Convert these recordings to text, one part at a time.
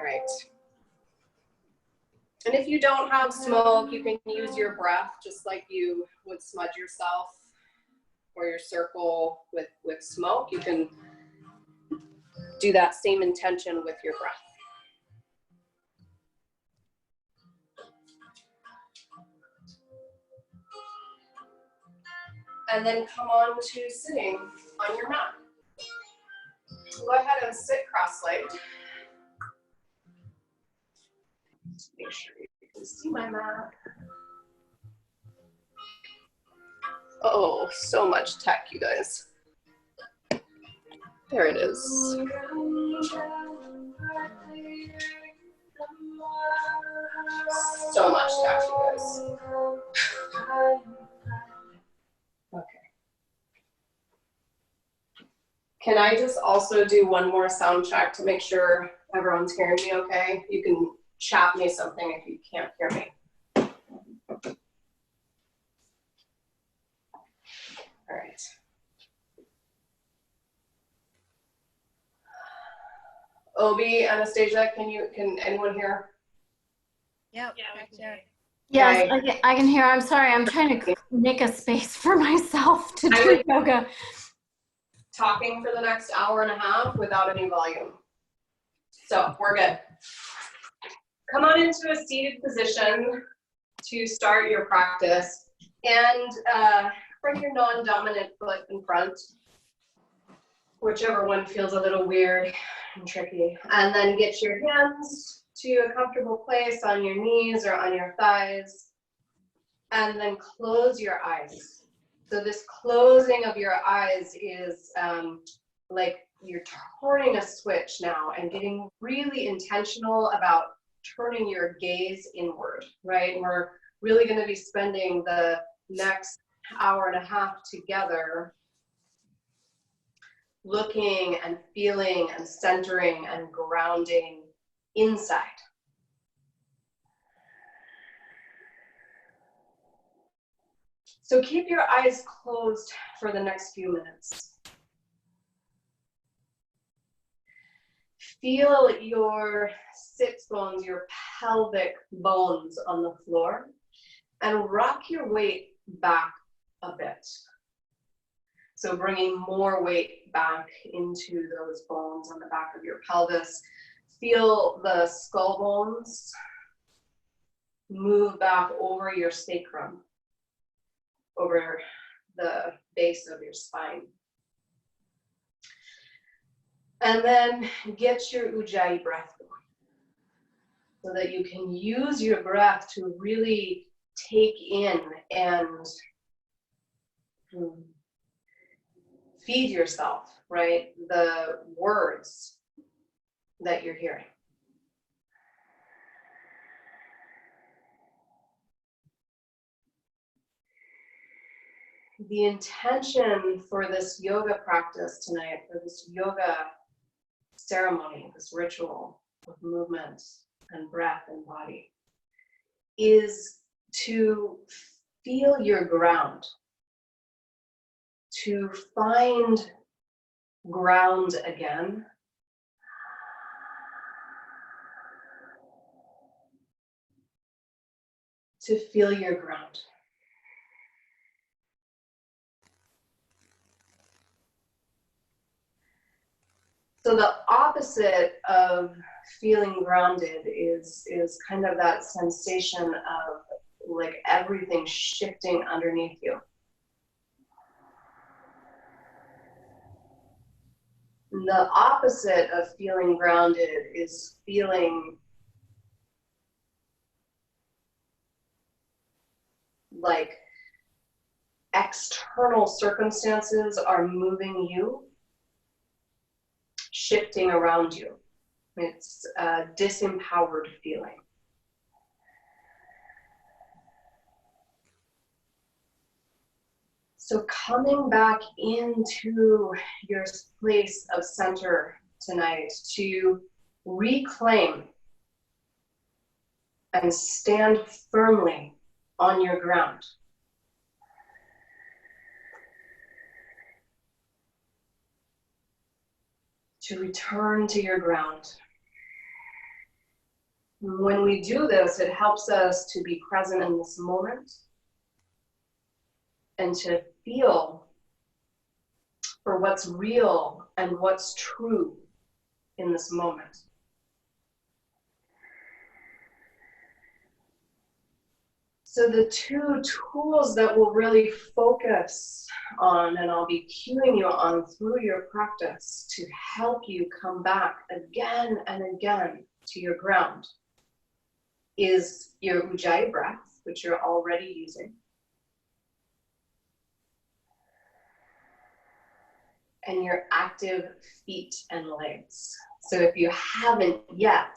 All right. And if you don't have smoke, you can use your breath just like you would smudge yourself or your circle with smoke. You can do that same intention with your breath. And then come on to sitting on your mat. Go ahead and sit cross-legged. Make sure you can see my mat. Oh, so much tech, you guys. There it is. So much tech, you guys. Okay. Can I just also do one more sound check to make sure everyone's hearing me okay? You can chat me something if you can't hear me. All right. Obi, Anastasia, can anyone hear? Yep. Yeah. Yes, Okay. I can hear. I'm sorry. I'm trying to make a space for myself to do yoga. Talking for the next hour and a half without any volume. So we're good. Come on into a seated position to start your practice, and bring your non-dominant foot in front, whichever one feels a little weird and tricky. And then get your hands to a comfortable place on your knees or on your thighs, and then close your eyes. So this closing of your eyes is like you're turning a switch now and getting really intentional about turning your gaze inward, right? And we're really going to be spending the next hour and a half together looking and feeling and centering and grounding inside. So keep your eyes closed for the next few minutes. Feel your sits bones, your pelvic bones on the floor, and rock your weight back a bit. So bringing more weight back into those bones on the back of your pelvis. Feel the skull bones move back over your sacrum, over the base of your spine. And then get your Ujjayi breath going so that you can use your breath to really take in and feed yourself, right? The words that you're hearing. The intention for this yoga practice tonight, for this yoga ceremony, this ritual of movement and breath and body, is to feel your ground, to find ground again, to feel your ground. So the opposite of feeling grounded is kind of that sensation of like everything shifting underneath you. And the opposite of feeling grounded is feeling like external circumstances are moving you, shifting around you. It's a disempowered feeling. So coming back into your place of center tonight to reclaim and stand firmly on your ground. To return to your ground. When we do this, it helps us to be present in this moment and to feel for what's real and what's true in this moment. So the two tools that we'll really focus on, and I'll be cueing you on through your practice to help you come back again and again to your ground, is your Ujjayi breath, which you're already using, and your active feet and legs. So if you haven't yet,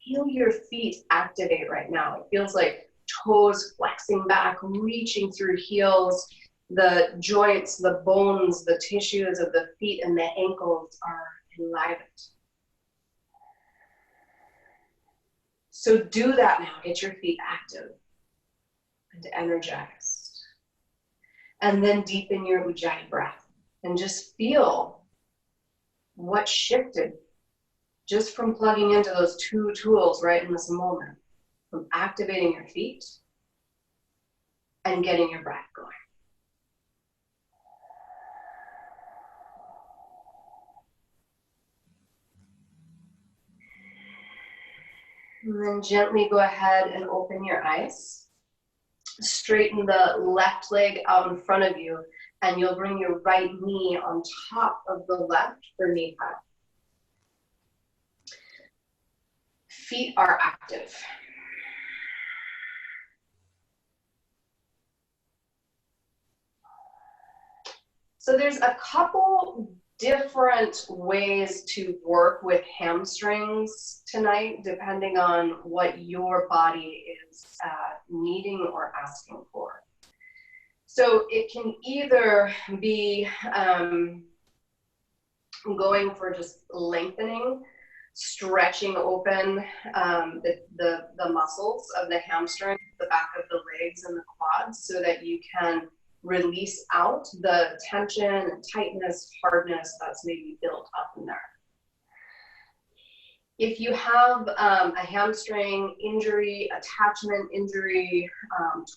feel your feet activate right now. It feels like toes flexing back, reaching through heels, the joints, the bones, the tissues of the feet and the ankles are enlivened. So do that now. Get your feet active and energized. And then deepen your Ujjayi breath and just feel what shifted just from plugging into those two tools right in this moment, from activating your feet and getting your breath going. And then gently go ahead and open your eyes. Straighten the left leg out in front of you, and you'll bring your right knee on top of the left for knee high. Feet are active. So there's a couple different ways to work with hamstrings tonight, depending on what your body is needing or asking for. So it can either be going for just lengthening, stretching open the muscles of the hamstring, the back of the legs and the quads, so that you can release out the tension, tightness, hardness that's maybe built up in there. If you have a hamstring injury, attachment injury,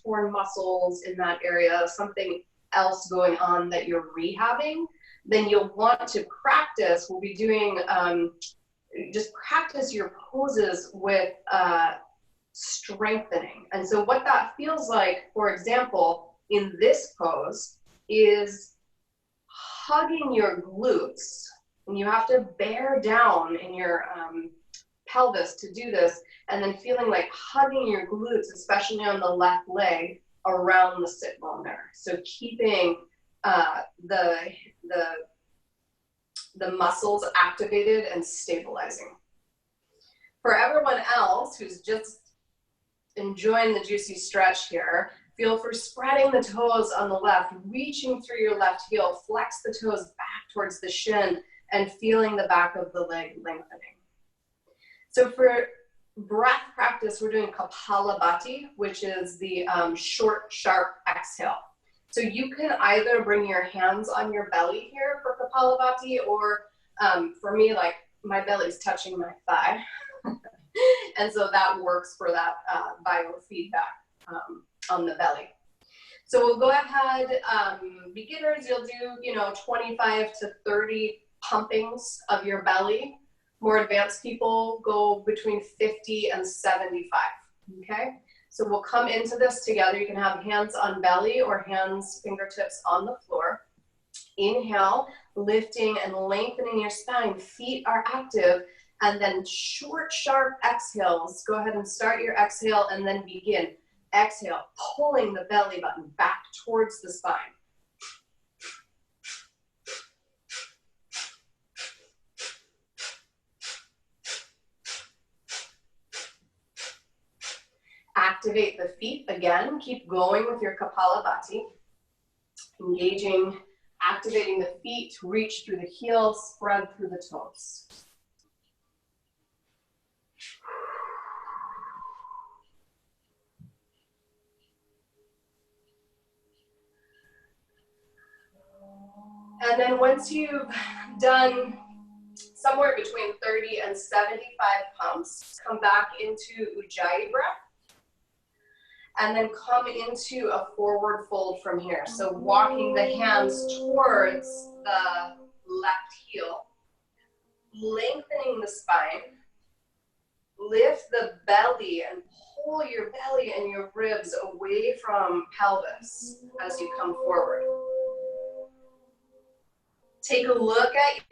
torn muscles in that area, something else going on that you're rehabbing, then you'll want to practice. We'll be doing, just practice your poses with strengthening. And so what that feels like, for example, in this pose, is hugging your glutes, and you have to bear down in your pelvis to do this, and then feeling like hugging your glutes, especially on the left leg, around the sit bone there. So keeping the muscles activated and stabilizing. For everyone else who's just enjoying the juicy stretch here, feel for spreading the toes on the left, reaching through your left heel, flex the toes back towards the shin, and feeling the back of the leg lengthening. So for breath practice, we're doing Kapalabhati, which is the short, sharp exhale. So you can either bring your hands on your belly here for Kapalabhati, or for me, like my belly's touching my thigh. And so that works for that biofeedback on the belly. So we'll go ahead, beginners, you'll do, 25 to 30 pumpings of your belly. More advanced people go between 50 and 75, okay? So we'll come into this together. You can have hands on belly or hands, fingertips on the floor. Inhale, lifting and lengthening your spine. Feet are active. And then short, sharp exhales. Go ahead and start your exhale and then begin. Exhale, pulling the belly button back towards the spine. Activate the feet again. Keep going with your Kapalabhati. Engaging, activating the feet, reach through the heels, spread through the toes. And then once you've done somewhere between 30 and 75 pumps. Come back into Ujjayi breath. And then come into a forward fold from here. So walking the hands towards the left heel, lengthening the spine, lift the belly and pull your belly and your ribs away from pelvis as you come forward. Take a look at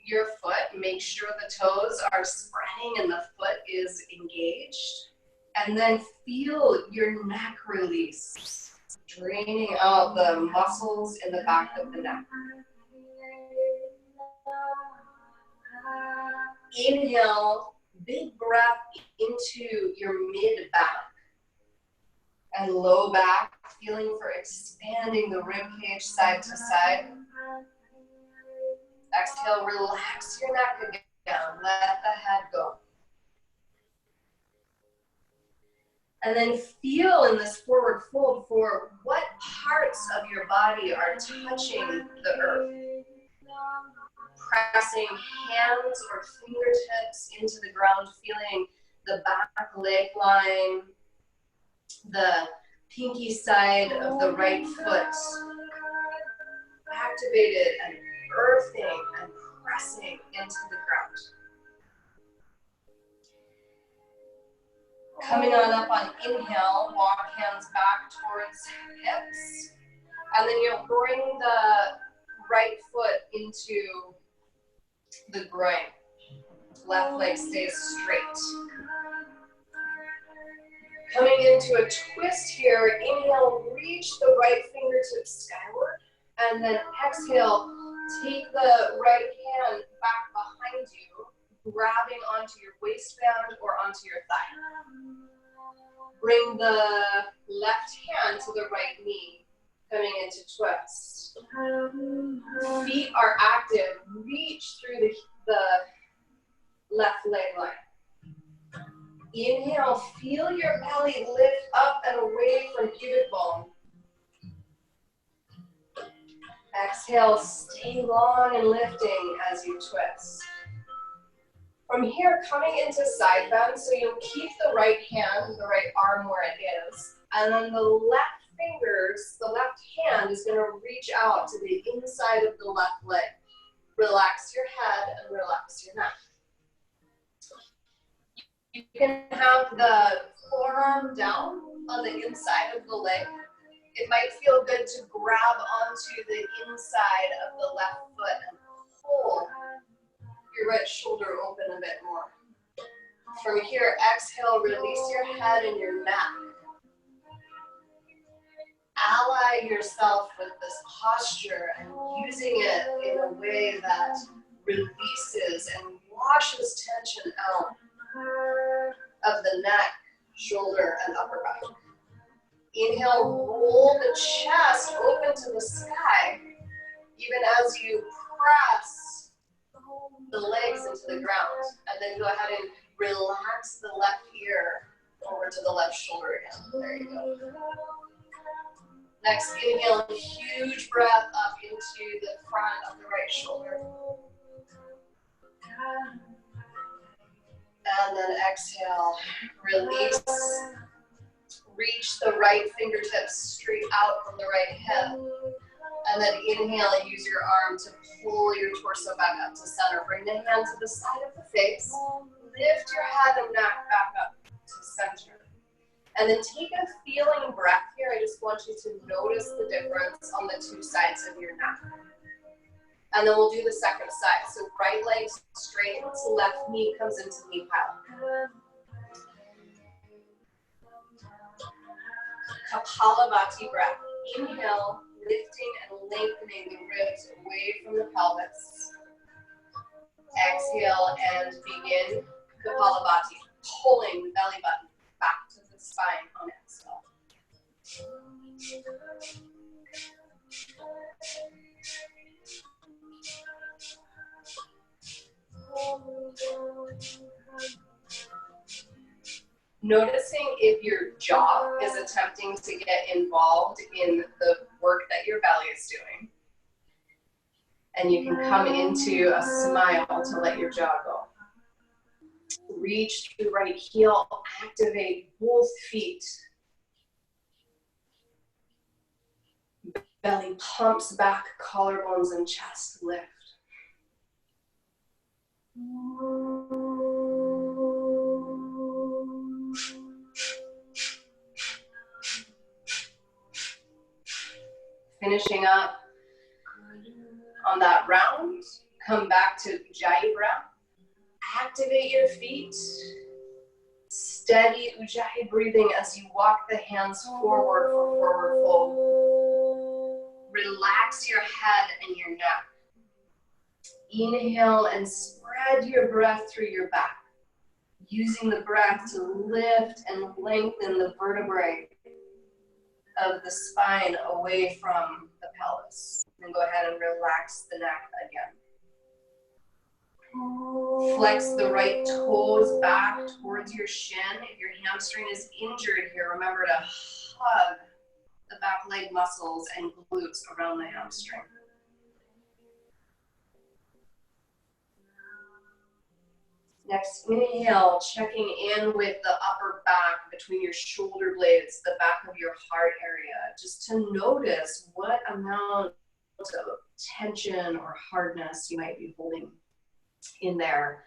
your foot, make sure the toes are spreading and the foot is engaged. And then feel your neck release, draining out the muscles in the back of the neck. Inhale, big breath into your mid back and low back, feeling for expanding the rib cage side to side. Exhale, relax your neck again, let the head go. And then feel in this forward fold for what parts of your body are touching the earth. Pressing hands or fingertips into the ground, feeling the back leg line, the pinky side of the right foot. Activated and earthing and pressing into the ground. Coming on up on inhale, walk hands back towards hips. And then you'll bring the right foot into the groin. Left leg stays straight. Coming into a twist here, inhale, reach the right fingertips skyward. And then exhale, take the right hand back behind you, grabbing onto your waistband or onto your thigh. Bring the left hand to the right knee, coming into twist. Feet are active. Reach through the left leg line. Inhale, feel your belly lift up and away from pubic bone. Exhale, stay long and lifting as you twist. From here, coming into side bend, so you'll keep the right hand, the right arm where it is, and then the left fingers, the left hand is gonna reach out to the inside of the left leg. Relax your head and relax your neck. You can have the forearm down on the inside of the leg. It might feel good to grab onto the inside of the left foot and pull your right shoulder open a bit more. From here, exhale, release your head and your neck. Ally yourself with this posture and using it in a way that releases and washes tension out of the neck, shoulder, and upper back. Inhale, roll the chest open to the sky, even as you press the legs into the ground. And then go ahead and relax the left ear over to the left shoulder again. There you go. Next, inhale, huge breath up into the front of the right shoulder. And then exhale, release. Reach the right fingertips straight out from the right hip. And then inhale and use your arm to pull your torso back up to center. Bring the hand to the side of the face. Lift your head and neck back up to center. And then take a feeling breath here. I just want you to notice the difference on the two sides of your neck. And then we'll do the second side. So right leg straightens, left knee comes into knee pile. Kapalabhati breath. Inhale, lifting and lengthening the ribs away from the pelvis. Exhale and begin Kapalabhati, pulling the belly button back to the spine on exhale. Noticing if your jaw is attempting to get involved in the work that your belly is doing. And you can come into a smile to let your jaw go. Reach through right heel, activate both feet. Belly pumps back, collarbones and chest lift. Finishing up on that round, come back to Ujjayi breath. Activate your feet. Steady Ujjayi breathing as you walk the hands forward for forward fold. Relax your head and your neck. Inhale and spread your breath through your back, using the breath to lift and lengthen the vertebrae of the spine away from the pelvis. And go ahead and relax the neck again. Flex the right toes back towards your shin. If your hamstring is injured here, remember to hug the back leg muscles and glutes around the hamstring. Next, inhale, checking in with the upper back between your shoulder blades, the back of your heart area, just to notice what amount of tension or hardness you might be holding in there.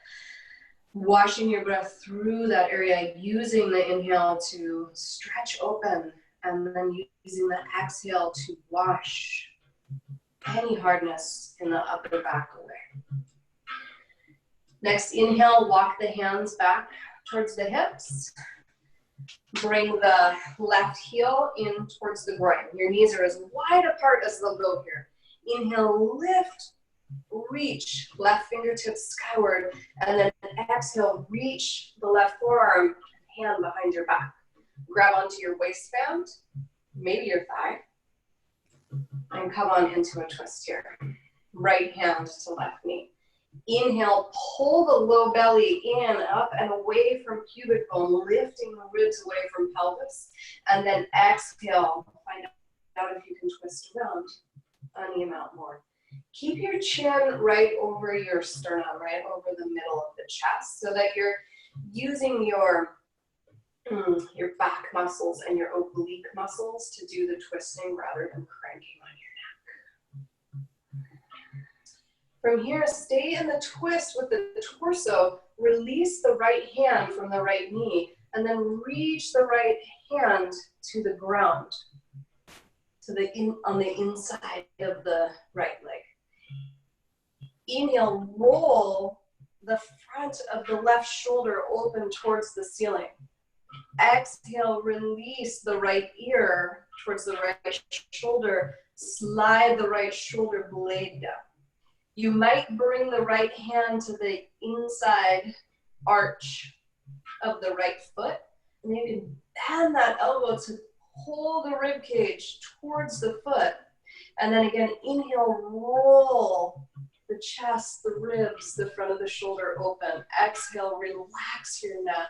Washing your breath through that area, using the inhale to stretch open, and then using the exhale to wash any hardness in the upper back away. Next, inhale, walk the hands back towards the hips. Bring the left heel in towards the groin. Your knees are as wide apart as they'll go here. Inhale, lift, reach, left fingertips skyward, and then exhale, reach the left forearm, hand behind your back. Grab onto your waistband, maybe your thigh, and come on into a twist here. Right hand to left knee. Inhale, pull the low belly in, up and away from pubic bone, lifting the ribs away from pelvis. And then exhale, find out if you can twist around any amount more. Keep your chin right over your sternum, right over the middle of the chest, so that you're using your back muscles and your oblique muscles to do the twisting rather than cranking on your neck. From here, stay in the twist with the torso. Release the right hand from the right knee, and then reach the right hand to the ground, on the inside of the right leg. Inhale, roll the front of the left shoulder open towards the ceiling. Exhale, release the right ear towards the right shoulder. Slide the right shoulder blade down. You might bring the right hand to the inside arch of the right foot, and you can bend that elbow to pull the rib cage towards the foot. And then again, inhale, roll the chest, the ribs, the front of the shoulder open. Exhale, relax your neck.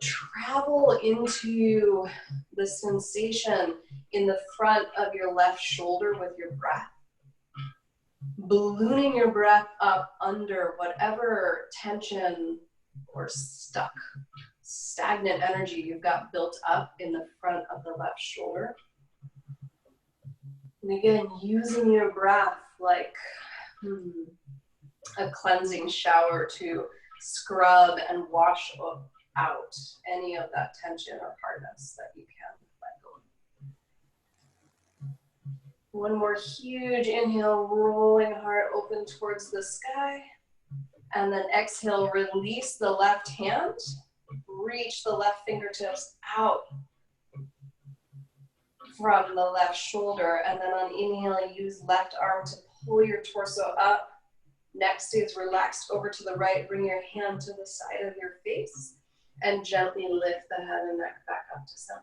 Travel into the sensation in the front of your left shoulder with your breath. Ballooning your breath up under whatever tension or stagnant energy you've got built up in the front of the left shoulder. And again, using your breath like a cleansing shower to scrub and wash out any of that tension or hardness that you can let go. One more huge inhale, rolling heart open towards the sky. And then exhale, release the left hand. Reach the left fingertips out from the left shoulder. And then on inhale, use left arm to pull your torso up. Neck stays relaxed over to the right. Bring your hand to the side of your face and gently lift the head and neck back up to center.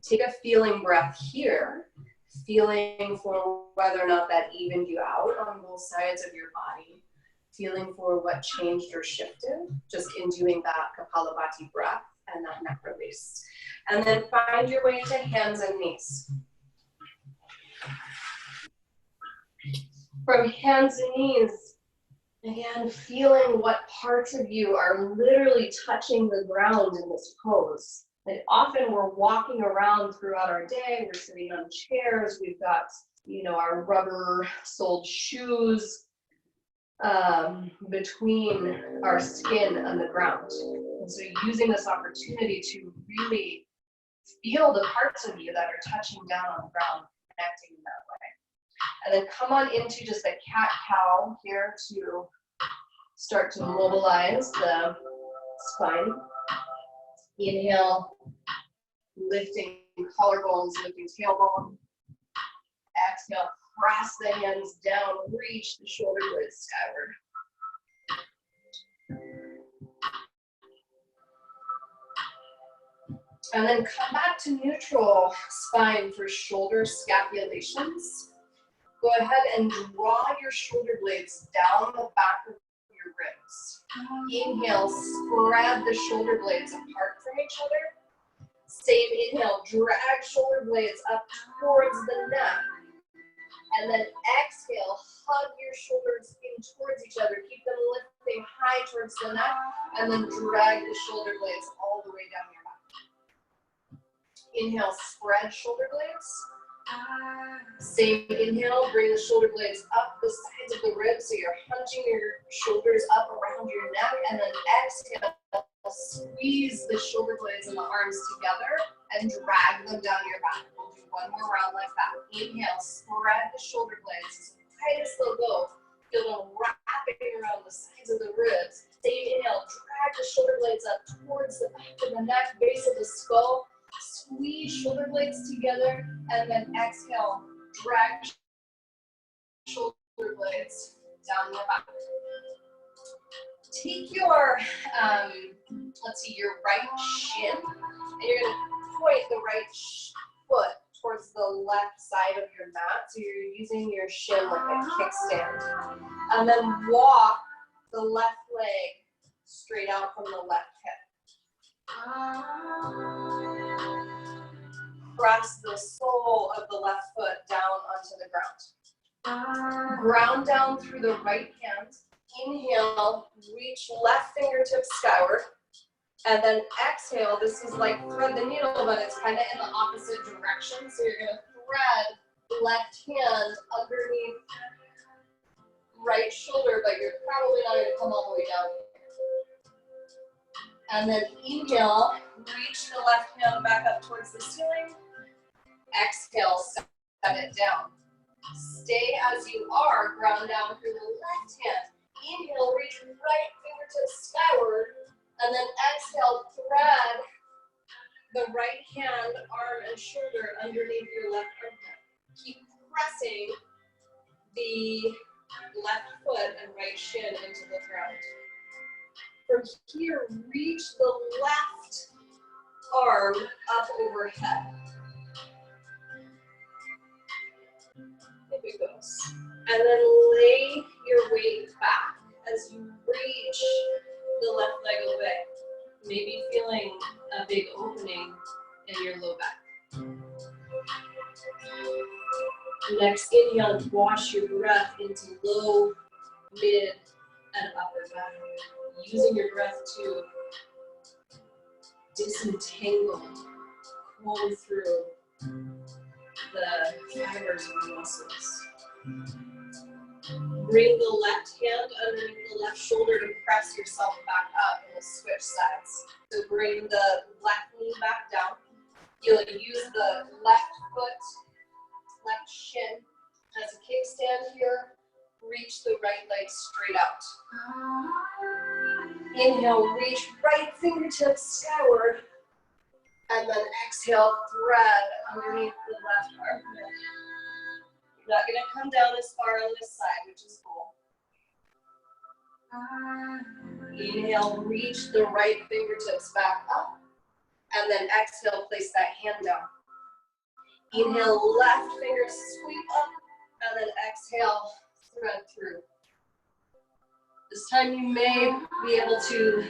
Take a feeling breath here, feeling for whether or not that evened you out on both sides of your body, feeling for what changed or shifted just in doing that Kapalabhati breath and that neck release. And then find your way to hands and knees. From hands and knees, again, feeling what parts of you are literally touching the ground in this pose. Like often we're walking around throughout our day, we're sitting on chairs, we've got, you know, our rubber-soled shoes between our skin and the ground. And so using this opportunity to really feel the parts of you that are touching down on the ground, connecting in that way. And then come on into just a cat-cow here to start to mobilize the spine. Inhale, lifting collarbones, lifting tailbone. Exhale, press the hands down, reach the shoulder blades skyward. And then come back to neutral spine for shoulder scapulations. Go ahead and draw your shoulder blades down the back of your ribs. Inhale, spread the shoulder blades apart from each other. Same inhale, drag shoulder blades up towards the neck. And then exhale, hug your shoulders in towards each other. Keep them lifting high towards the neck. And then drag the shoulder blades all the way down your back. Inhale, spread shoulder blades. Same inhale, bring the shoulder blades up the sides of the ribs so you're hunching your shoulders up around your neck, and then exhale, squeeze the shoulder blades and the arms together and drag them down your back. We'll do one more round like that. Inhale, spread the shoulder blades as tight as they'll go. Feel them wrapping around the sides of the ribs. Same inhale, drag the shoulder blades up towards the back of the neck, base of the skull. Squeeze shoulder blades together, and then exhale, drag shoulder blades down your back. Take your, let's see, your right shin, and you're going to point the right foot towards the left side of your mat, so you're using your shin like a kickstand. And then walk the left leg straight out from the left hip. Press the sole of the left foot down onto the ground. Ground down through the right hand. Inhale, reach left fingertips skyward. And then exhale, this is like thread the needle, but it's kind of in the opposite direction. So you're going to thread left hand underneath right shoulder, but you're probably not going to come all the way down. And then inhale, reach the left hand back up towards the ceiling. Exhale, set it down. Stay as you are, ground down through the left hand. Inhale, reach right fingertips skyward. And then exhale, thread the right hand, arm, and shoulder underneath your left armpit. Keep pressing the left foot and right shin into the ground. From here, reach the left arm up overhead. If it goes. And then lay your weight back as you reach the left leg away. Maybe feeling a big opening in your low back. Next inhale, wash your breath into low, mid, and upper back. Using your breath to disentangle, pull through the fibers of the muscles. Bring the left hand underneath the left shoulder to press yourself back up, and we'll switch sides. So bring the left knee back down. You'll use the left foot, left shin as a kickstand here. Reach the right leg straight out. Inhale, reach right fingertips skyward. And then exhale, thread underneath the left armpit. You're not going to come down as far on this side, which is cool. Inhale, reach the right fingertips back up. And then exhale, place that hand down. Inhale, left finger sweep up. And then exhale, thread through. This time you may be able to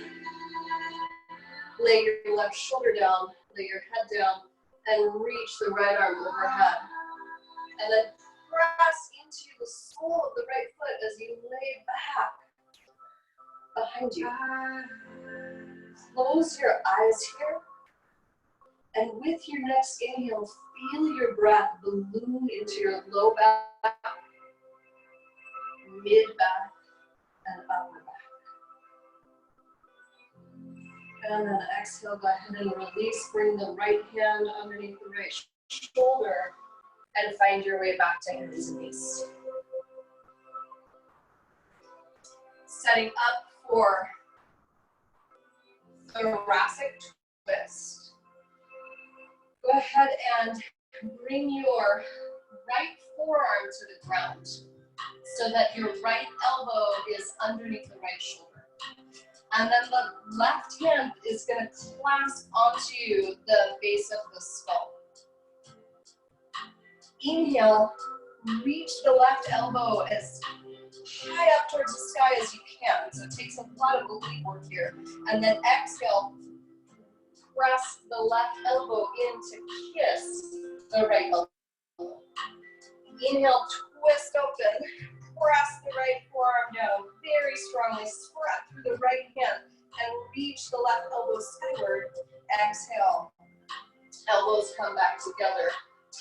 lay your left shoulder down, lay your head down, and reach the right arm overhead. And then press into the sole of the right foot as you lay back behind you. Close your eyes here. And with your next inhale, feel your breath balloon into your low back, mid back, and upper back. And then exhale, go ahead and release. Bring the right hand underneath the right shoulder and find your way back to hands and knees. Setting up for thoracic twist. Go ahead and bring your right forearm to the ground so that your right elbow is underneath the right shoulder. And then the left hand is going to clasp onto the base of the skull. Inhale, reach the left elbow as high up towards the sky as you can. So it takes a lot of oblique work here. And then exhale, press the left elbow in to kiss the right elbow. Inhale, twist open, press the right forearm down very strongly, spread through the right hand, and reach the left elbow skyward. Exhale, elbows come back together,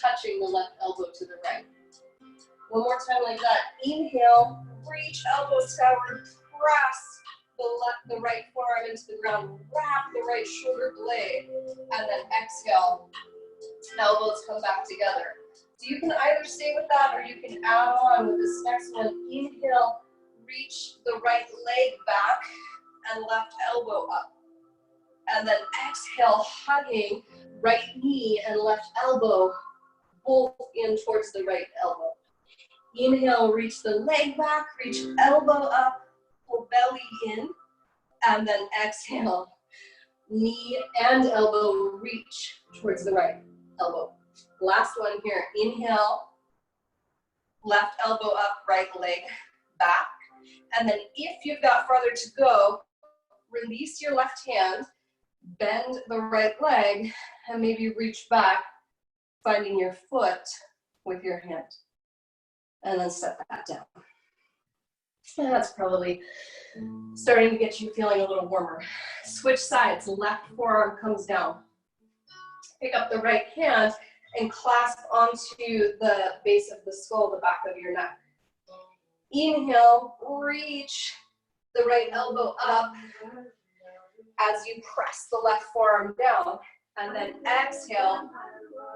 touching the left elbow to the right. One more time like that. Inhale, reach elbow skyward, press the right forearm into the ground, wrap the right shoulder blade, and then exhale, elbows come back together. So you can either stay with that or you can add on with this next one. Inhale, reach the right leg back and left elbow up. And then exhale, hugging right knee and left elbow both in towards the right elbow. Inhale, reach the leg back, reach elbow up, pull belly in, and then exhale, knee and elbow reach towards the right elbow. Last one here, inhale, left elbow up, right leg back. And then if you've got farther to go, release your left hand, bend the right leg, and maybe reach back, finding your foot with your hand. And then set that down. And that's probably starting to get you feeling a little warmer. Switch sides, left forearm comes down. Pick up the right hand and clasp onto the base of the skull, the back of your neck. Inhale, reach the right elbow up as you press the left forearm down. And then exhale,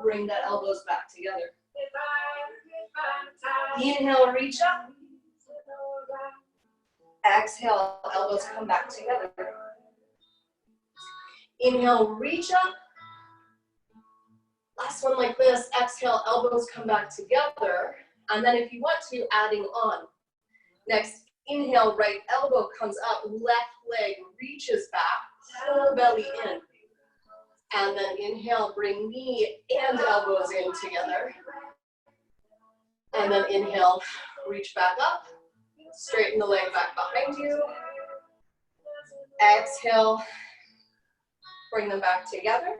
bring the elbows back together. Inhale, reach up. Exhale, elbows come back together. Inhale, reach up. Last one like this. Exhale, elbows come back together. And then if you want to, adding on. Next, inhale, right elbow comes up, left leg reaches back, pull belly in. And then inhale, bring knee and elbows in together. And then inhale, reach back up, straighten the leg back behind you. Exhale, bring them back together.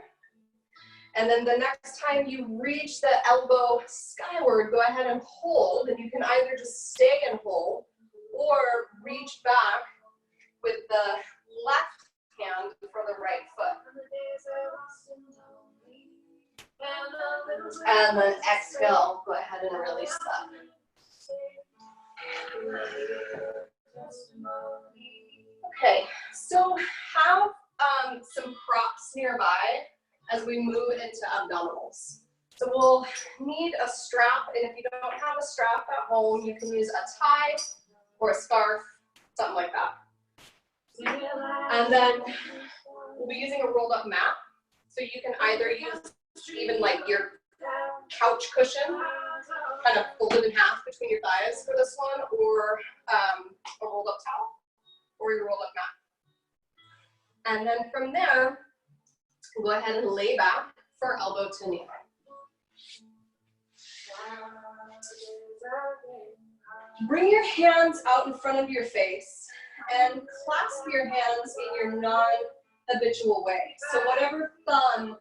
And then the next time you reach the elbow skyward, go ahead and hold. And you can either just stay and hold or reach back with the left hand for the right foot. And then exhale, go ahead and release that. Okay, so have some props nearby as we move into abdominals. So we'll need a strap, and if you don't have a strap at home, you can use a tie or a scarf, something like that. And then we'll be using a rolled up mat. So you can either use even like your couch cushion, kind of folded in half between your thighs for this one, or a rolled up towel, or your rolled up mat. And then from there, go ahead and lay back for elbow to knee. Bring your hands out in front of your face and clasp your hands in your non-habitual way. So whatever thumb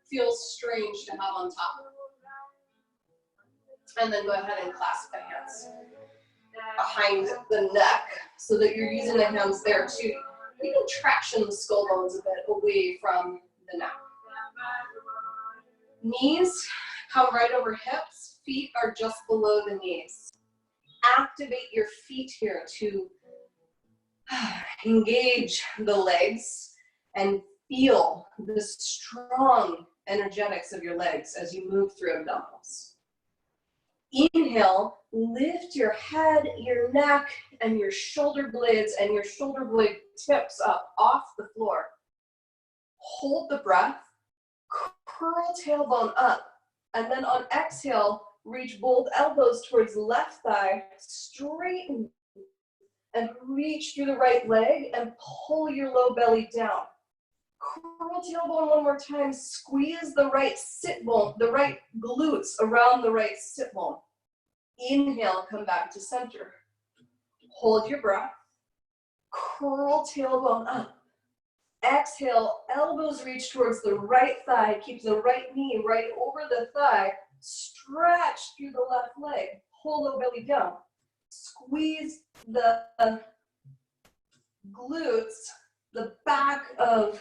feels strange to have on top. And then go ahead and clasp the hands behind the neck so that you're using the hands there to even traction the skull bones a bit away from the neck. Knees come right over hips. Feet are just below the knees. Activate your feet here to engage the legs and feel the strong energetics of your legs as you move through abdominals. Inhale, lift your head, your neck, and your shoulder blades and your shoulder blade tips up off the floor. Hold the breath, curl tailbone up, and then on exhale, reach both elbows towards left thigh, straighten, and reach through the right leg and pull your low belly down. Curl tailbone one more time, squeeze the right sit bone, the right glutes around the right sit bone. Inhale, come back to center. Hold your breath, curl tailbone up. Exhale, elbows reach towards the right thigh, keep the right knee right over the thigh, stretch through the left leg, pull low belly down. Squeeze the glutes, the back of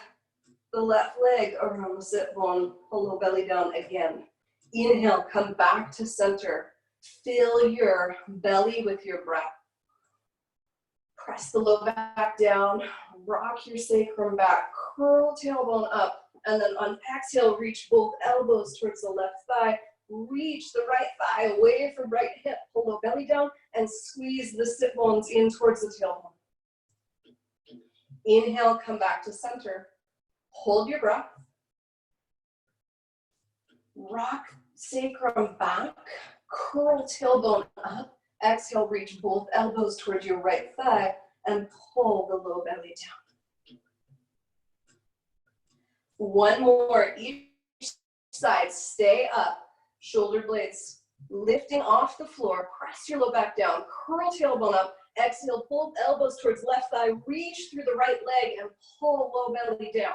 the left leg around the sit bone, pull low belly down again. Inhale, come back to center. Fill your belly with your breath. Press the low back down, rock your sacrum back, curl tailbone up, and then on exhale, reach both elbows towards the left thigh. Reach the right thigh away from right hip, pull low belly down, and squeeze the sit bones in towards the tailbone. Inhale, come back to center. Hold your breath. Rock sacrum back, curl tailbone up. Exhale, reach both elbows towards your right thigh and pull the low belly down. One more each side, stay up. Shoulder blades lifting off the floor, press your low back down, curl tailbone up, exhale, both elbows towards left thigh, reach through the right leg and pull low belly down.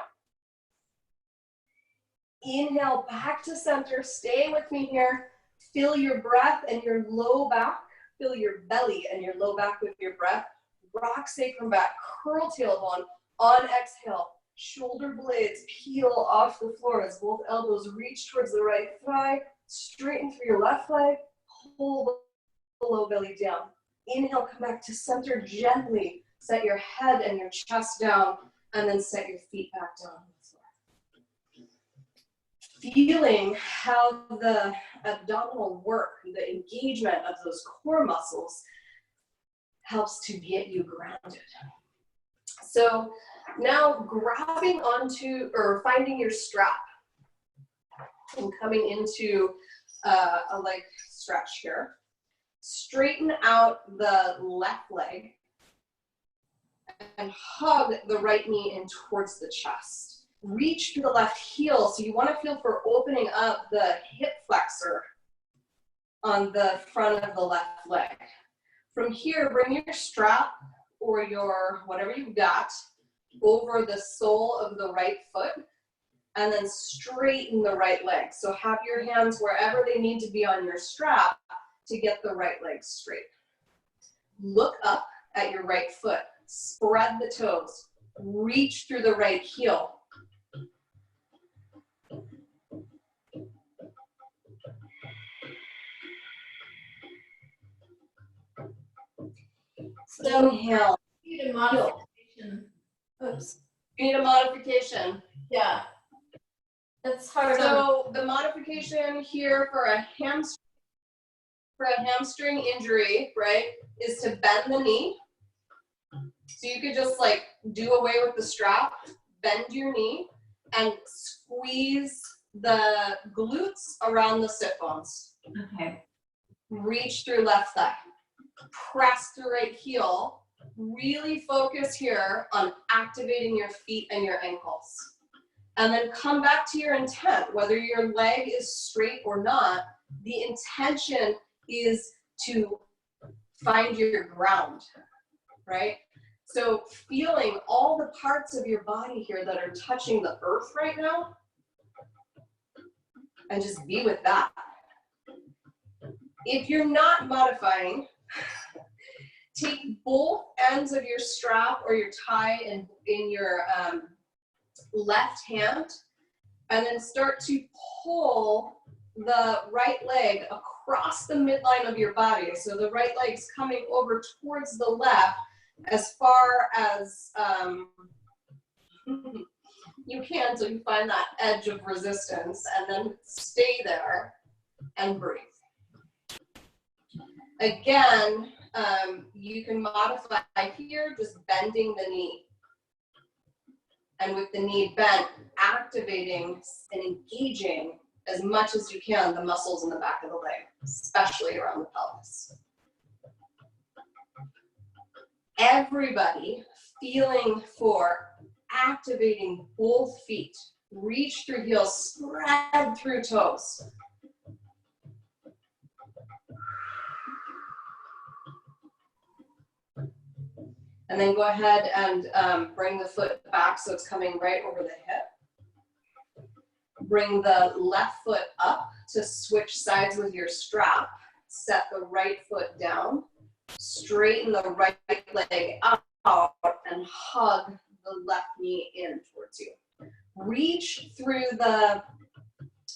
Inhale, back to center, stay with me here. Feel your breath and your low back, feel your belly and your low back with your breath. Rock sacrum back, curl tailbone. On exhale, shoulder blades peel off the floor as both elbows reach towards the right thigh. Straighten through your left leg, pull the low belly down. Inhale, come back to center gently. Set your head and your chest down, and then set your feet back down on the floor. Feeling how the abdominal work, the engagement of those core muscles helps to get you grounded. So now grabbing onto or finding your strap and coming into a leg stretch here. Straighten out the left leg and hug the right knee in towards the chest. Reach through the left heel, so you want to feel for opening up the hip flexor on the front of the left leg. From here, bring your strap or your whatever you've got over the sole of the right foot, and then straighten the right leg. So have your hands wherever they need to be on your strap to get the right leg straight. Look up at your right foot, spread the toes, reach through the right heel. Inhale. You need a modification. Oops. You need a modification. Yeah. That's hard. So the modification here for a hamstring injury, right, is to bend the knee. So you could just like do away with the strap, bend your knee, and squeeze the glutes around the sit bones. Okay. Reach through left thigh. Press through right heel. Really focus here on activating your feet and your ankles. And then come back to your intent, whether your leg is straight or not. The intention is to find your ground, right? So feeling all the parts of your body here that are touching the earth right now, and just be with that. If you're not modifying, take both ends of your strap or your tie in your left hand, and then start to pull the right leg across the midline of your body. So the right leg's coming over towards the left as far as you can until you find that edge of resistance, and then stay there and breathe. Again, you can modify here, just bending the knee. And with the knee bent, activating and engaging as much as you can the muscles in the back of the leg, especially around the pelvis. Everybody feeling for activating both feet. Reach through heels, spread through toes. And then go ahead and bring the foot back so it's coming right over the hip. Bring the left foot up to switch sides with your strap. Set the right foot down. Straighten the right leg out and hug the left knee in towards you. Reach through the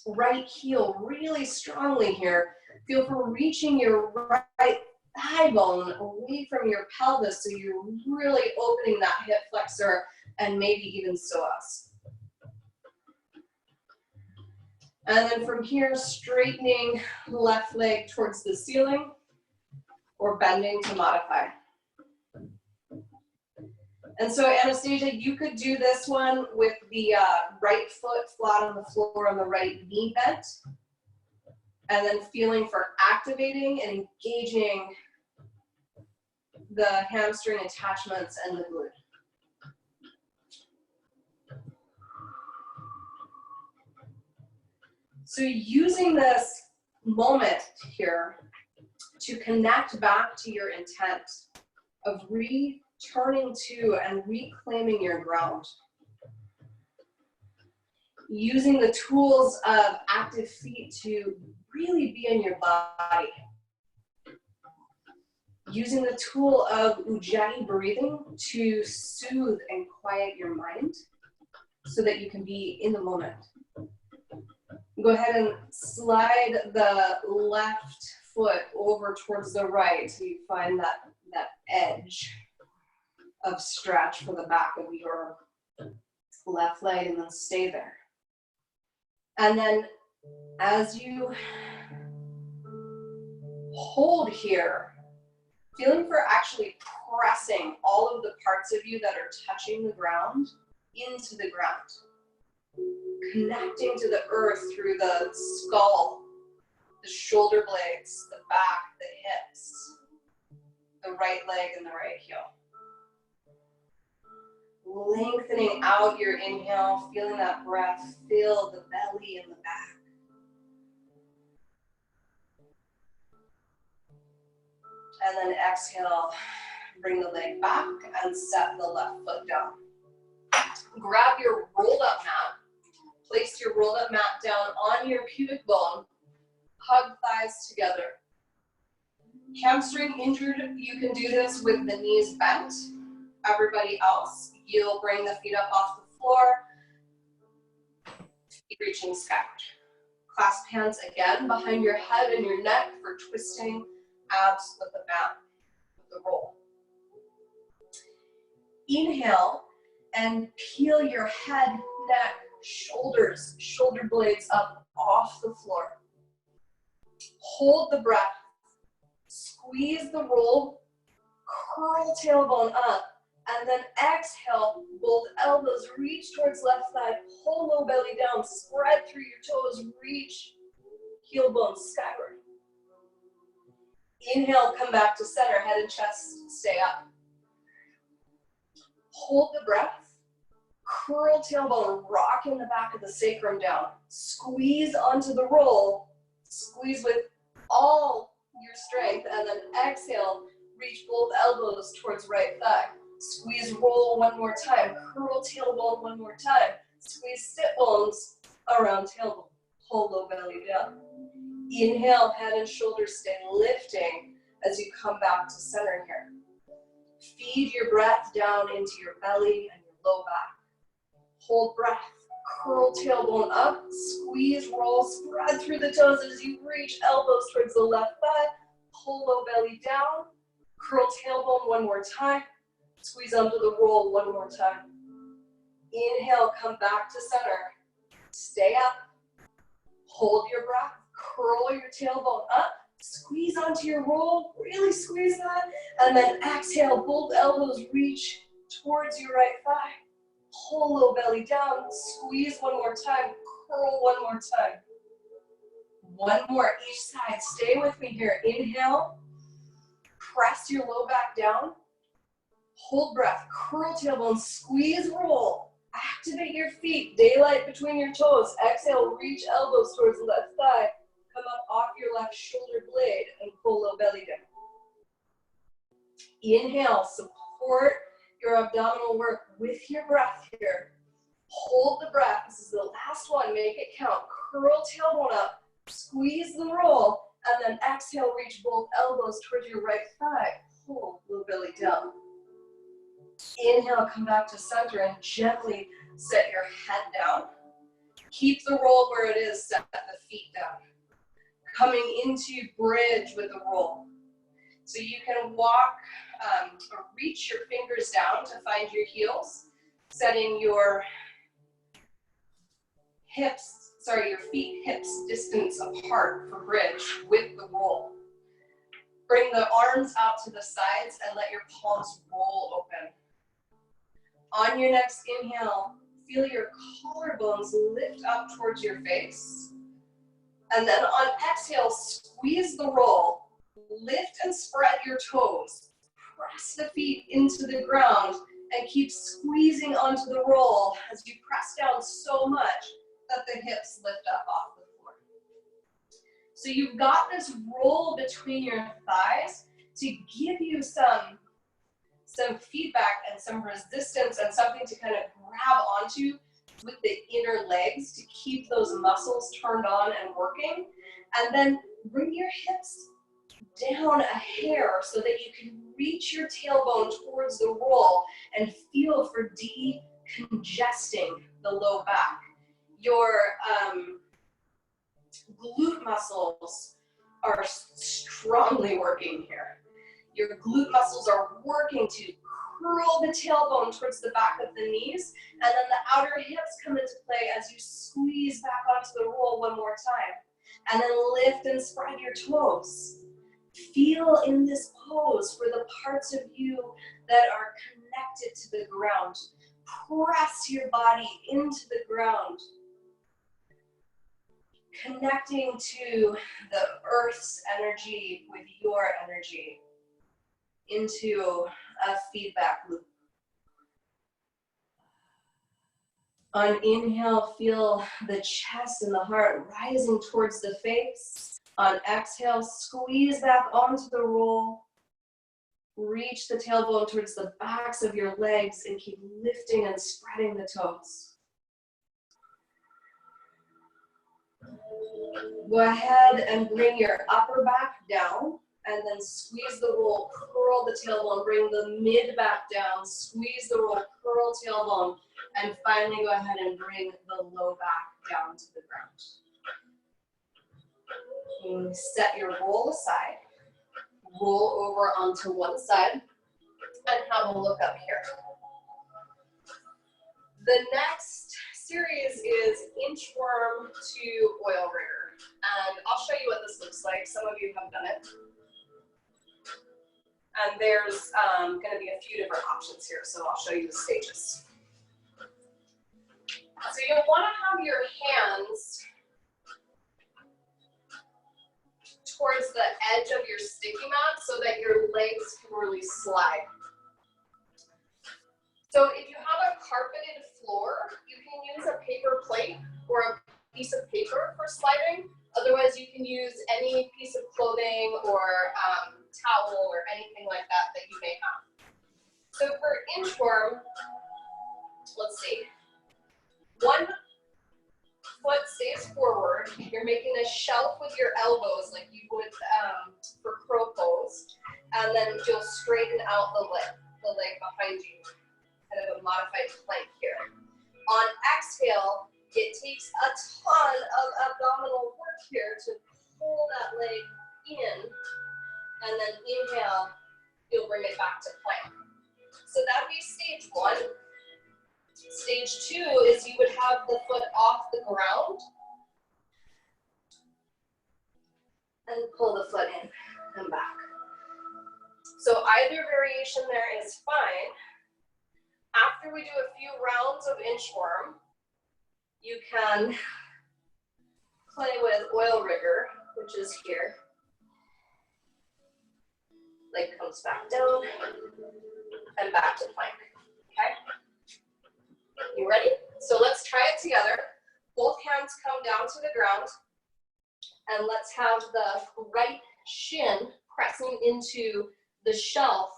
right heel really strongly here. Feel for reaching your right thigh bone away from your pelvis so you're really opening that hip flexor and maybe even psoas. And then from here, straightening left leg towards the ceiling or bending to modify. And so Anastasia, you could do this one with the right foot flat on the floor and the right knee bent. And then feeling for activating and engaging the hamstring attachments and the glute. So using this moment here to connect back to your intent of returning to and reclaiming your ground. Using the tools of active feet to really be in your body. Using the tool of Ujjayi breathing to soothe and quiet your mind so that you can be in the moment. Go ahead and slide the left foot over towards the right so you find that edge of stretch for the back of your left leg, and then stay there. And then as you hold here, feeling for actually pressing all of the parts of you that are touching the ground into the ground. Connecting to the earth through the skull, the shoulder blades, the back, the hips, the right leg and the right heel. Lengthening out your inhale, feeling that breath fill the belly and the back. And then exhale, bring the leg back and set the left foot down. Grab your rolled up mat. Place your rolled up mat down on your pubic bone. Hug thighs together. Hamstring injured, you can do this with the knees bent. Everybody else, you'll bring the feet up off the floor. Feet reaching skyward. Clasp hands again behind your head and your neck for twisting abs with the mat, with the roll. Inhale and peel your head, neck, shoulders, shoulder blades up off the floor. Hold the breath. Squeeze the roll, curl tailbone up, and then exhale, both elbows reach towards left thigh, pull low belly down, spread through your toes, reach heel bones skyward. Inhale, come back to center, head and chest stay up. Hold the breath, curl tailbone, rocking the back of the sacrum down, squeeze onto the roll, squeeze with all your strength, and then exhale, reach both elbows towards right thigh. Squeeze roll one more time, curl tailbone one more time, squeeze sit bones around tailbone, pull low belly down. Inhale, head and shoulders stay lifting as you come back to center here. Feed your breath down into your belly and your low back. Hold breath. Curl tailbone up, squeeze, roll, spread through the toes as you reach elbows towards the left thigh. Pull low belly down. Curl tailbone one more time. Squeeze under the roll one more time. Inhale, come back to center. Stay up. Hold your breath. Curl your tailbone up. Squeeze onto your roll. Really squeeze that. And then exhale, both elbows reach towards your right thigh. Pull low belly down. Squeeze one more time. Curl one more time. One more each side. Stay with me here. Inhale. Press your low back down. Hold breath. Curl tailbone. Squeeze, roll. Activate your feet. Daylight between your toes. Exhale. Reach elbows towards the left thigh. Come up off your left shoulder blade and pull low belly down. Inhale. Support your abdominal work with your breath here. Hold the breath. This is the last one. Make it count. Curl tailbone up. Squeeze the roll. And then exhale, reach both elbows towards your right thigh. Pull low belly down. Inhale, come back to center and gently set your head down. Keep the roll where it is, set the feet down. Coming into bridge with the roll. So you can walk or reach your fingers down to find your heels, setting your feet hips distance apart for bridge with the roll. Bring the arms out to the sides and let your palms roll open. On your next inhale, feel your collarbones lift up towards your face. And then on exhale, squeeze the roll. Lift and spread your toes. Press the feet into the ground and keep squeezing onto the roll as you press down so much that the hips lift up off the floor. So you've got this roll between your thighs to give you some feedback and some resistance and something to kind of grab onto with the inner legs to keep those muscles turned on and working. And then bring your hips down a hair so that you can reach your tailbone towards the roll and feel for decongesting the low back. Your glute muscles are strongly working here. Your glute muscles are working to curl the tailbone towards the back of the knees, and then the outer hips come into play as you squeeze back onto the roll one more time. And then lift and spread your toes. Feel in this pose for the parts of you that are connected to the ground. Press your body into the ground. Connecting to the earth's energy with your energy into a feedback loop. On inhale, feel the chest and the heart rising towards the face. On exhale, squeeze back onto the roll. Reach the tailbone towards the backs of your legs and keep lifting and spreading the toes. Go ahead and bring your upper back down and then squeeze the roll, curl the tailbone, bring the mid back down, squeeze the roll, curl tailbone, and finally go ahead and bring the low back down to the ground. And set your roll aside, roll over onto one side, and have a look up here. The next series is inchworm to oil rigger, and I'll show you what this looks like. Some of you have done it. And there's going to be a few different options here, so I'll show you the stages. So you'll want to have your hands towards the edge of your sticky mat so that your legs can really slide. So if you have a carpeted floor, you can use a paper plate or a piece of paper for sliding. Otherwise, you can use any piece of clothing or towel or anything like that that you may have. So for inchworm, let's see. 1 foot stays forward. You're making a shelf with your elbows like you would for crow pose. And then you'll straighten out the leg behind you. Kind of a modified plank here. On exhale, it takes a ton of abdominal work here to pull that leg in. And then inhale, you'll bring it back to plank. So that'd be stage 1. Stage 2 is you would have the foot off the ground and pull the foot in and back. So either variation there is fine. After we do a few rounds of inchworm, you can play with oil rigger, which is here. Leg comes back down and back to plank, okay? You ready? So let's try it together. Both hands come down to the ground, and let's have the right shin pressing into the shelf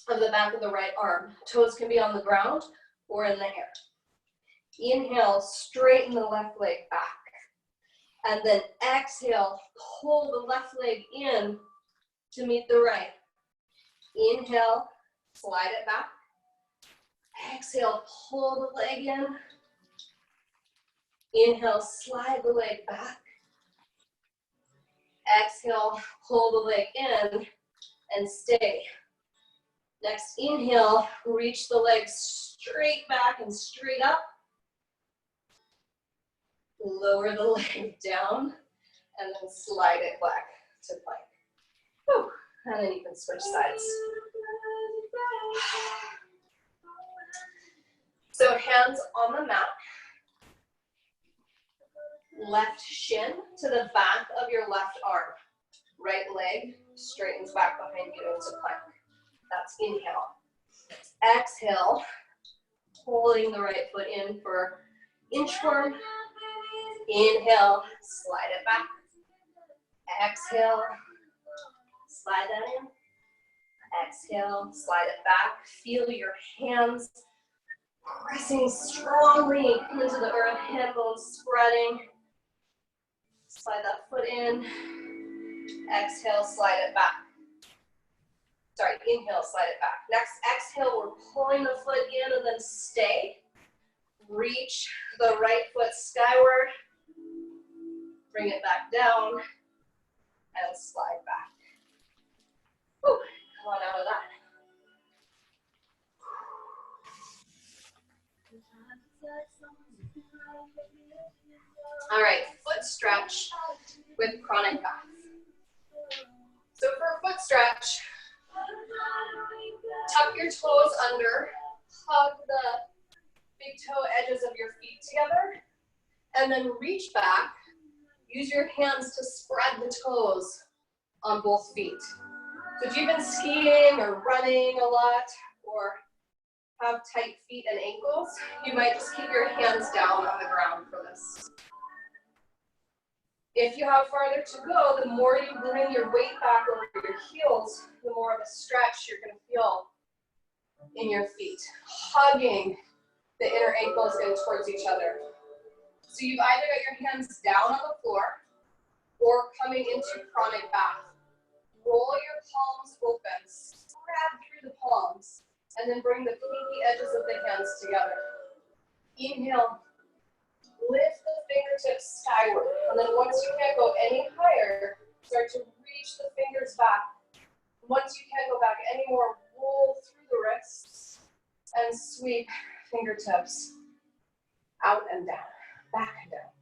of the back of the right arm. Toes can be on the ground or in the air. Inhale, straighten the left leg back. And then exhale, pull the left leg in to meet the right. Inhale, slide it back. Exhale, pull the leg in. Inhale, slide the leg back. Exhale, pull the leg in and stay. Next inhale, reach the leg straight back and straight up. Lower the leg down and then slide it back to plank. Whew. And then you can switch sides. So hands on the mat. Left shin to the back of your left arm. Right leg straightens back behind you into plank. That's inhale. Exhale, holding the right foot in for inchworm. Inhale, slide it back. Exhale, slide that in. Exhale, slide it back. Feel your hands pressing strongly into the earth, hand bones spreading. Slide that foot in. Exhale, slide it back. Sorry, inhale, slide it back. Next exhale, we're pulling the foot in and then stay. Reach the right foot skyward. Bring it back down and slide back. Whew, come on out of that. All right, foot stretch with chronic calf. So for a foot stretch, tuck your toes under, hug the big toe edges of your feet together, and then reach back. Use your hands to spread the toes on both feet. So if you've been skiing or running a lot or have tight feet and ankles, you might just keep your hands down on the ground for this. If you have farther to go, the more you bring your weight back over your heels, the more of a stretch you're going to feel in your feet, hugging the inner ankles in towards each other. So you've either got your hands down on the floor or coming into chronic bath. Roll your palms open, grab through the palms, and then bring the pinky edges of the hands together. Inhale, lift the fingertips skyward, and then once you can't go any higher, start to reach the fingers back. Once you can't go back anymore, roll through the wrists and sweep fingertips out and down, back and down.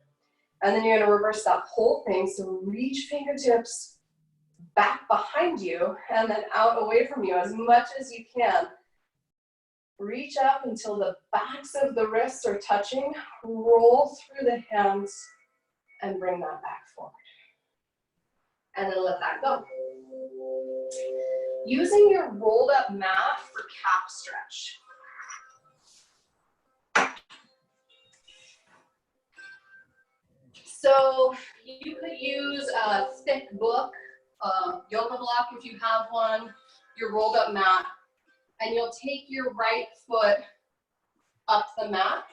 And then you're going to reverse that whole thing, so reach fingertips back behind you and then out away from you as much as you can. Reach up until the backs of the wrists are touching. Roll through the hands and bring that back forward. And then let that go. Using your rolled up mat for calf stretch. So you could use a thick book, yoga block if you have one, your rolled up mat, and you'll take your right foot up the mat,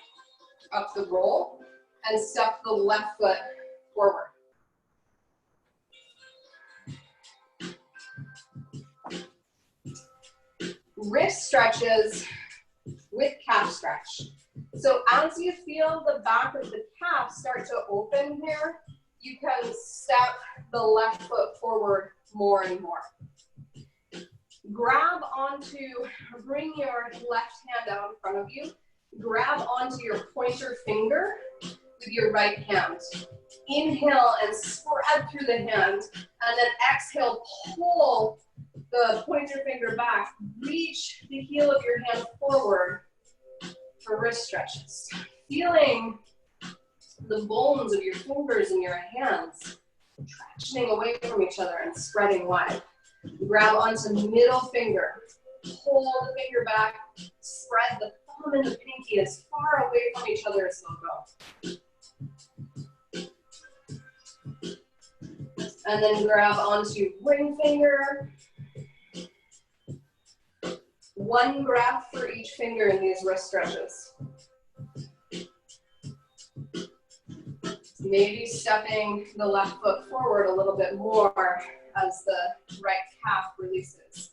up the roll, and step the left foot forward. Wrist stretches with calf stretch. So as you feel the back of the calf start to open here, you can step the left foot forward more and more. Grab onto, bring your left hand out in front of you. Grab onto your pointer finger with your right hand. Inhale and spread through the hand, and then exhale, pull the pointer finger back. Reach the heel of your hand forward for wrist stretches. Feeling the bones of your fingers and your hands tractioning away from each other and spreading wide. Grab onto middle finger. Pull the finger back. Spread the thumb and the pinky as far away from each other as they'll go. And then grab onto ring finger. One grab for each finger in these wrist stretches. Maybe stepping the left foot forward a little bit more as the right calf releases.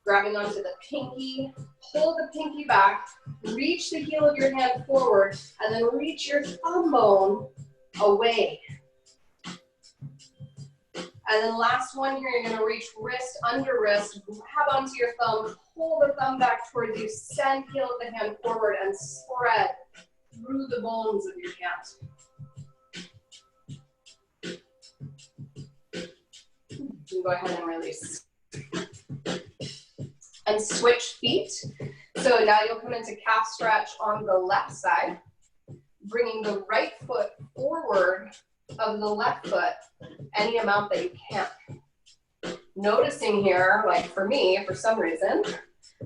Grabbing onto the pinky, pull the pinky back, reach the heel of your hand forward, and then reach your thumb bone away. And then last one here, you're gonna reach wrist under wrist, grab onto your thumb, pull the thumb back towards you, send heel of the hand forward, and spread through the bones of your hand. You can go ahead and release. And switch feet. So now you'll come into calf stretch on the left side, bringing the right foot forward of the left foot any amount that you can. Noticing here, like for me, for some reason,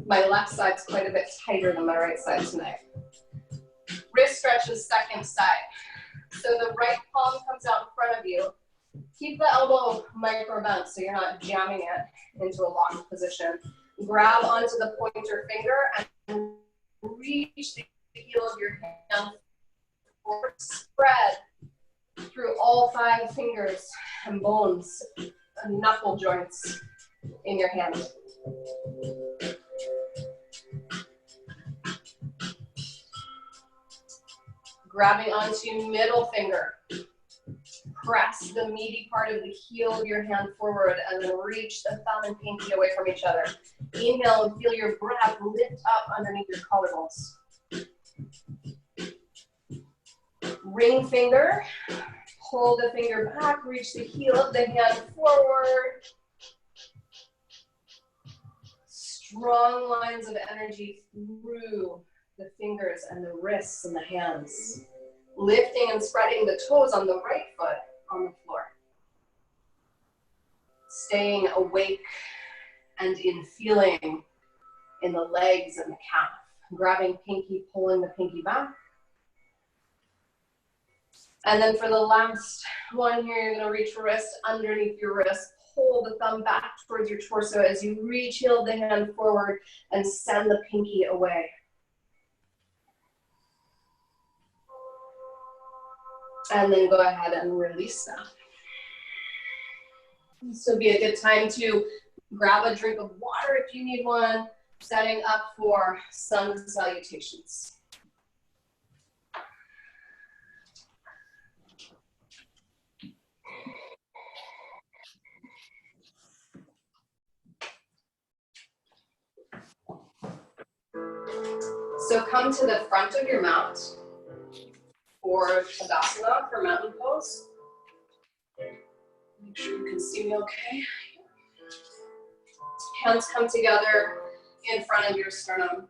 my left side's quite a bit tighter than my right side tonight. Wrist stretches second side. So the right palm comes out in front of you. Keep the elbow micro bent so you're not jamming it into a locked position. Grab onto the pointer finger and reach the heel of your hand forward. Spread through all 5 fingers and bones and knuckle joints in your hand. Grabbing onto middle finger. Press the meaty part of the heel of your hand forward and then reach the thumb and pinky away from each other. Inhale and feel your breath lift up underneath your collarbones. Ring finger. Pull the finger back, reach the heel of the hand forward. Strong lines of energy through the fingers and the wrists and the hands. Lifting and spreading the toes on the right foot on the floor. Staying awake and in feeling in the legs and the calf. Grabbing pinky, pulling the pinky back. And then for the last one here, you're gonna reach wrist underneath your wrist. Pull the thumb back towards your torso as you reach heel the hand forward and send the pinky away. And then go ahead and release that. This would be a good time to grab a drink of water if you need one, setting up for sun salutations. So come to the front of your mat for Tadasana, for mountain pose. Make sure you can see me okay. Hands come together in front of your sternum.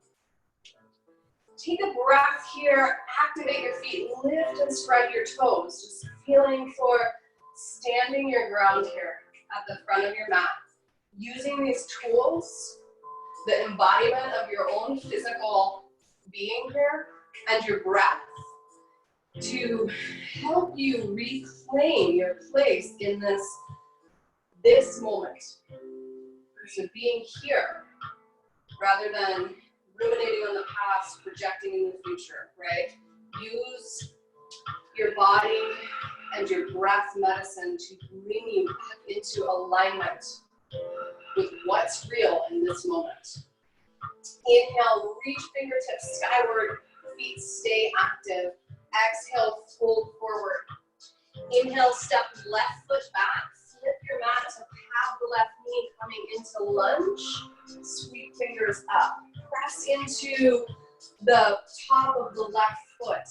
Take a breath here, activate your feet, lift and spread your toes. Just feeling for standing your ground here at the front of your mat. Using these tools, the embodiment of your own physical being here and your breath to help you reclaim your place in this moment. So being here rather than ruminating on the past, projecting in the future, right? Use your body and your breath medicine to bring you back into alignment with what's real in this moment. Inhale, reach fingertips skyward, feet stay active. Exhale, fold forward. Inhale, step left foot back, flip your mat to have the left knee coming into lunge. Sweep fingers up. Press into the top of the left foot.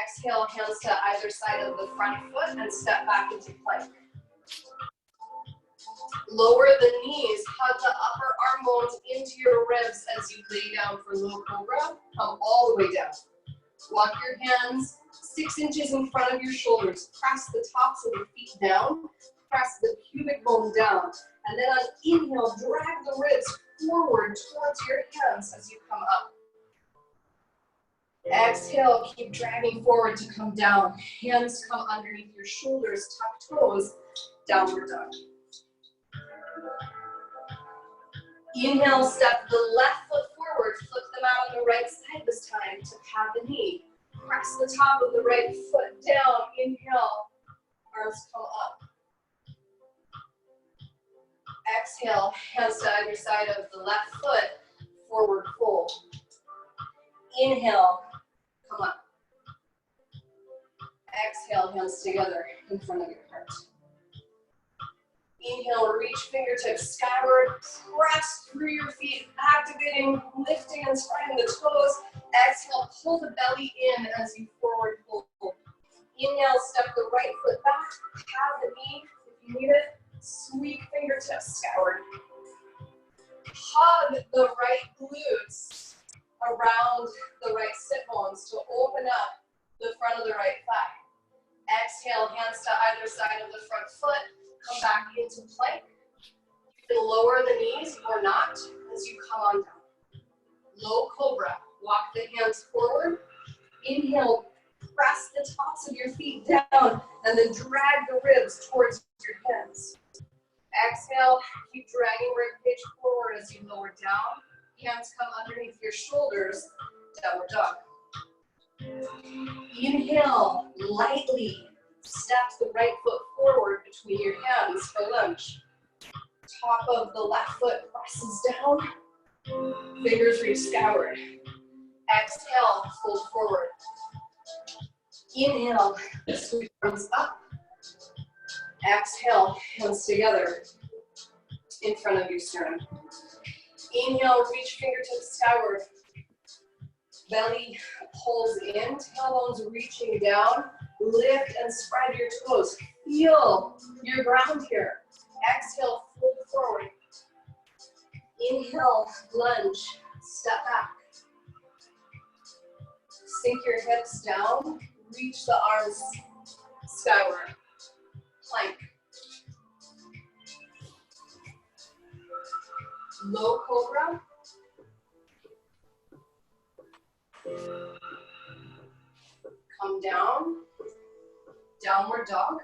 Exhale, hands to either side of the front foot and step back into plank. Lower the knees, hug the upper arm bones into your ribs as you lay down for low cobra. Come all the way down. Walk your hands 6 inches in front of your shoulders. Press the tops of the feet down. Press the pubic bone down. And then on inhale, drag the ribs forward towards your hands as you come up. Exhale, keep dragging forward to come down. Hands come underneath your shoulders, tuck toes, downward dog. Inhale, step the left foot forward, flip them out on the right side this time to pat the knee. Press the top of the right foot down. Inhale, arms come up. Exhale, hands to either side of the left foot, forward fold. Inhale, come up. Exhale, hands together in front of your heart. Inhale, reach fingertips skyward, press through your feet, activating, lifting and spreading the toes. Exhale, pull the belly in as you forward fold. Inhale, step the right foot back, pat the knee if you need it, sweep fingertips skyward. Hug the right glutes around the right sit bones to open up the front of the right thigh. Exhale, hands to either side of the front foot. Come back into plank. You can lower the knees or not as you come on down. Low cobra. Walk the hands forward. Inhale, press the tops of your feet down and then drag the ribs towards your hands. Exhale, keep dragging ribcage forward as you lower down. Hands come underneath your shoulders. Downward dog. Inhale, lightly. Step the right foot forward between your hands for lunge. Top of the left foot presses down. Fingers reach skyward. Exhale, fold forward. Inhale, sweep arms up. Exhale, hands together in front of your sternum. Inhale, reach fingertips skyward. Belly pulls in, tailbones reaching down. Lift and spread your toes. Feel your ground here. Exhale, fold forward. Inhale, lunge, step back. Sink your hips down. Reach the arms skyward. Plank. Low cobra. Come down. Downward dog.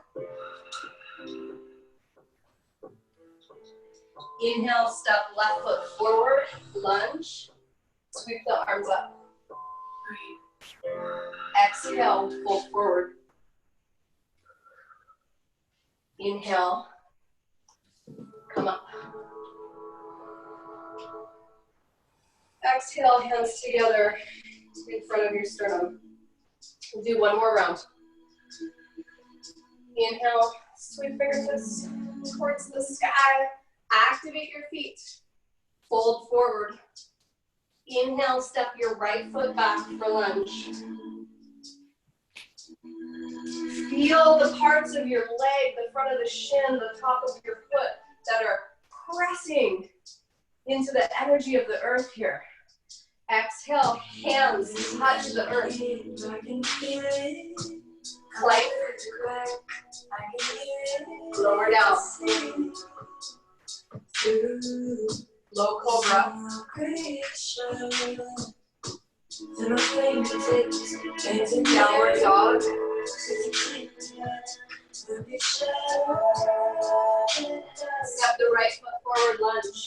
Inhale, step left foot forward, lunge. Sweep the arms up. Exhale, fold forward. Inhale, come up. Exhale, hands together in front of your sternum. We'll do one more round. Inhale, sweep fingertips towards the sky. Activate your feet. Fold forward. Inhale, step your right foot back for lunge. Feel the parts of your leg, the front of the shin, the top of your foot that are pressing into the energy of the earth here. Exhale, hands touch the earth. Plank. Lower down. Low cobra. Downward dog. Step the right foot forward, lunge.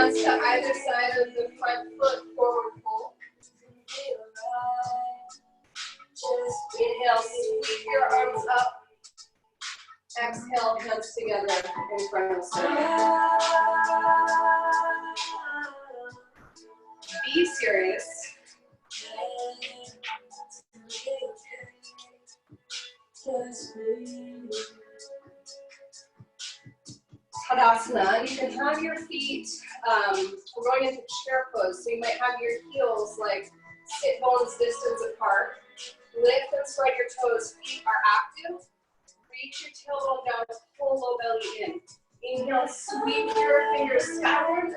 Hands to either side of the front foot, forward fold. Inhale, sweep your arms up. Exhale, hands together in front of center. Be serious. Tadasana, you can have your feet, we're going into chair pose, so you might have your heels like sit bones distance apart. Lift and spread your toes, feet are active. Reach your tailbone down, pull low belly in. Inhale, sweep your fingers skyward.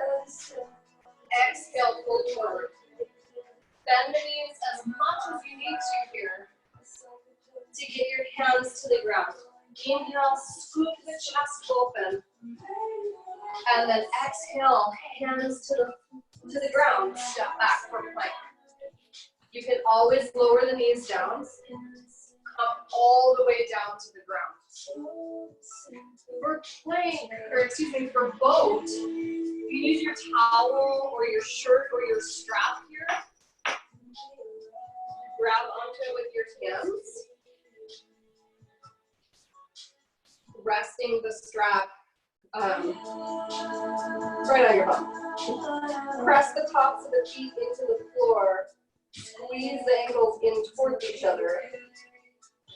Exhale, pull forward. Bend the knees as much as you need to here to get your hands to the ground. Inhale, scoop the chest open. And then exhale, hands to the ground. Step back for plank. You can always lower the knees down. Come all the way down to the ground. For plank, or excuse me, for boat, you use your towel or your shirt or your strap here. Grab onto it with your hands. Resting the strap right on your bum. Press the tops of the feet into the floor. Squeeze the ankles in towards each other.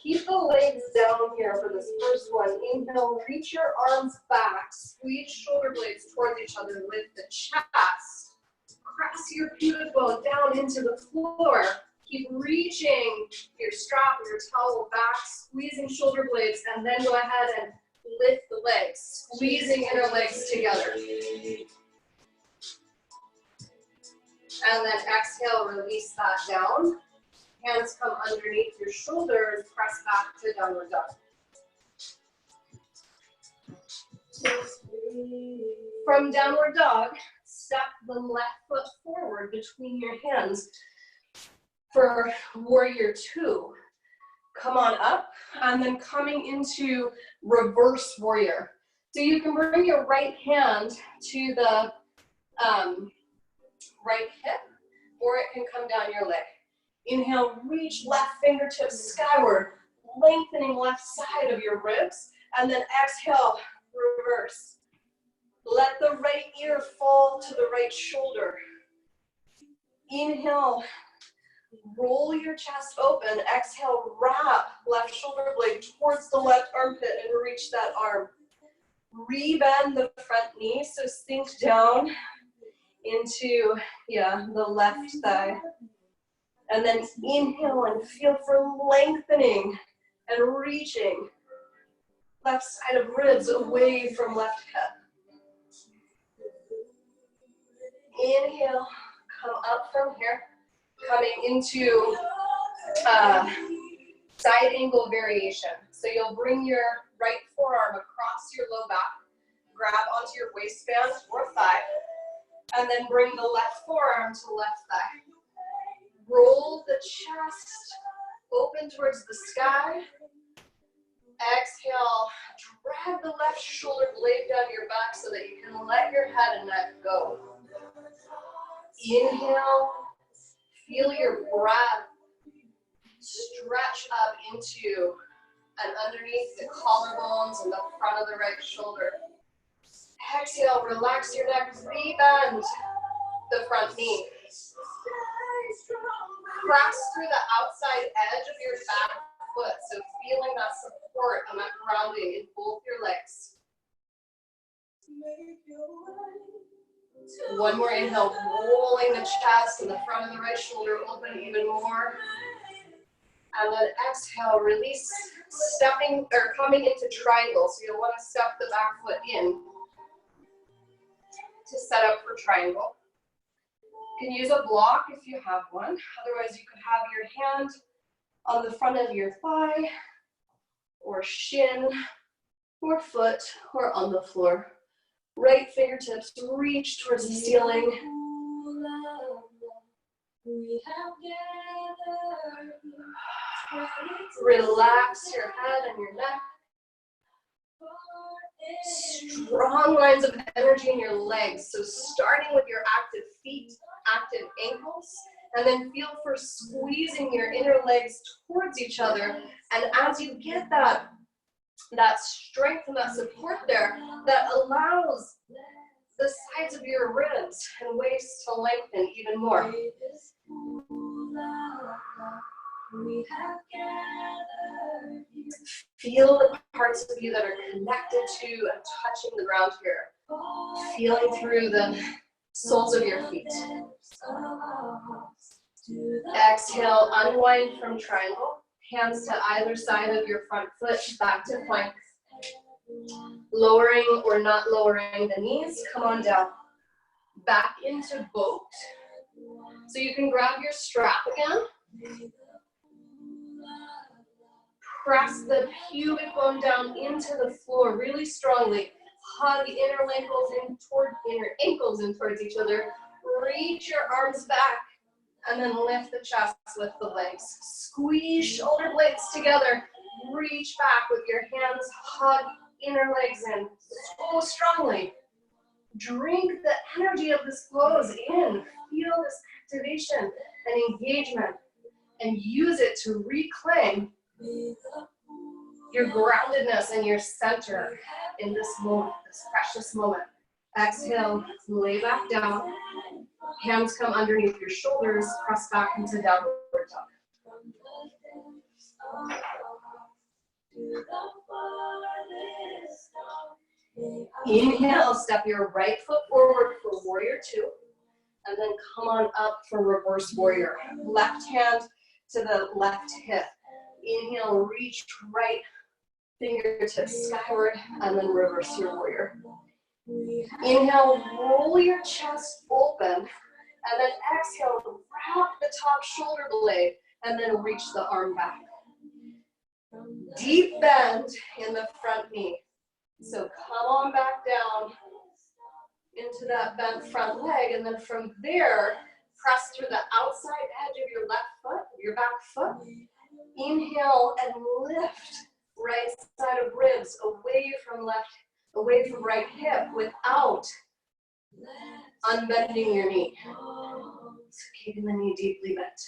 Keep the legs down here for this first one. Inhale, reach your arms back. Squeeze shoulder blades towards each other. Lift the chest. Press your pubic bone down into the floor. Keep reaching your strap or your towel back, squeezing shoulder blades, and then go ahead and lift the legs, squeezing inner legs together. And then exhale, release that down. Hands come underneath your shoulders, press back to downward dog. From downward dog, step the left foot forward between your hands for warrior two. Come on up, and then coming into reverse warrior. So you can bring your right hand to the right hip, or it can come down your leg. Inhale, reach left fingertips skyward, lengthening left side of your ribs, and then exhale, reverse. Let the right ear fall to the right shoulder. Inhale, roll your chest open. Exhale, wrap left shoulder blade towards the left armpit and reach that arm. Rebend the front knee, so sink down into, the left thigh. And then inhale and feel for lengthening and reaching left side of ribs away from left hip. Inhale, come up from here, coming into side angle variation. So you'll bring your right forearm across your low back, grab onto your waistband or thigh, and then bring the left forearm to the left thigh. Roll the chest open towards the sky. Exhale, drag the left shoulder blade down your back so that you can let your head and neck go. Inhale, feel your breath stretch up into and underneath the collarbones and the front of the right shoulder. Exhale, relax your neck, rebend the front knee. Press through the outside edge of your back foot, so feeling that support and that grounding in both your legs. One more inhale, rolling the chest and the front of the right shoulder open even more. And then exhale, release, stepping or coming into triangle. So you'll want to step the back foot in to set up for triangle. You can use a block if you have one. Otherwise, you could have your hand on the front of your thigh, or shin, or foot, or on the floor. Right fingertips reach towards the ceiling. Relax your head and your neck. strong lines of energy in your legs. So starting with your active feet, active ankles, and then feel for squeezing your inner legs towards each other. And as you get that strength and that support there, that allows the sides of your ribs and waist to lengthen even more. Feel the parts of you that are connected to and touching the ground here. Feeling through the soles of your feet. Exhale, unwind from triangle. Hands to either side of your front foot, back to plank. Lowering or not lowering the knees, come on down. Back into boat. So you can grab your strap again. Press the pubic bone down into the floor really strongly. Hug inner ankles in towards each other. Reach your arms back and then lift the chest with the legs. Squeeze shoulder blades together. Reach back with your hands. Hug inner legs in so strongly. Drink the energy of this pose in. Feel this activation and engagement and use it to reclaim your groundedness and your center in this moment, this precious moment. Exhale, lay back down. Hands come underneath your shoulders, press back into downward dog. Inhale, step your right foot forward for warrior two, and then come on up for reverse warrior. Left hand to the left hip. Inhale, reach right fingertips skyward, and then reverse your warrior. Inhale, roll your chest open, and then exhale, wrap the top shoulder blade, and then reach the arm back. Deep bend in the front knee. So come on back down into that bent front leg, and then from there, press through the outside edge of your left foot, your back foot. Inhale and lift right side of ribs away from right hip without unbending your knee. So keeping the knee deeply bent.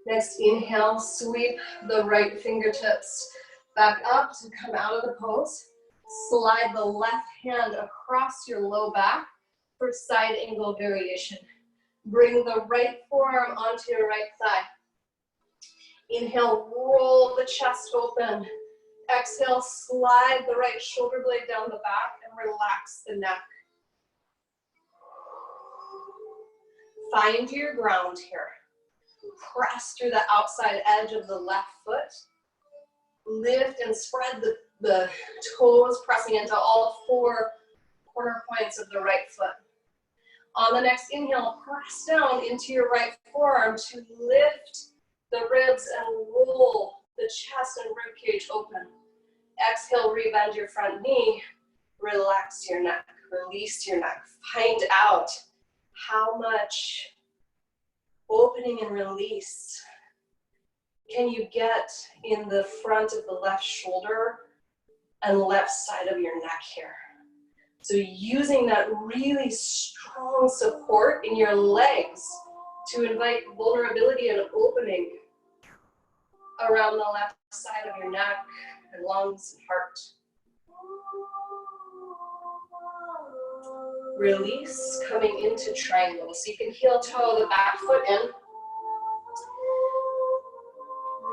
Next, inhale, sweep the right fingertips back up to come out of the pose. Slide the left hand across your low back for side angle variation. Bring the right forearm onto your right thigh. Inhale, roll the chest open. Exhale, slide the right shoulder blade down the back and relax the neck. Find your ground here. Press through the outside edge of the left foot. Lift and spread the toes, pressing into all four corner points of the right foot. On the next inhale, press down into your right forearm to lift the ribs and roll the chest and rib cage open. Exhale, rebend your front knee. Relax your neck. Release your neck. Find out how much opening and release can you get in the front of the left shoulder and left side of your neck here. So using that really strong support in your legs to invite vulnerability and opening around the left side of your neck and lungs and heart. Release, coming into triangle. So you can heel toe the back foot in.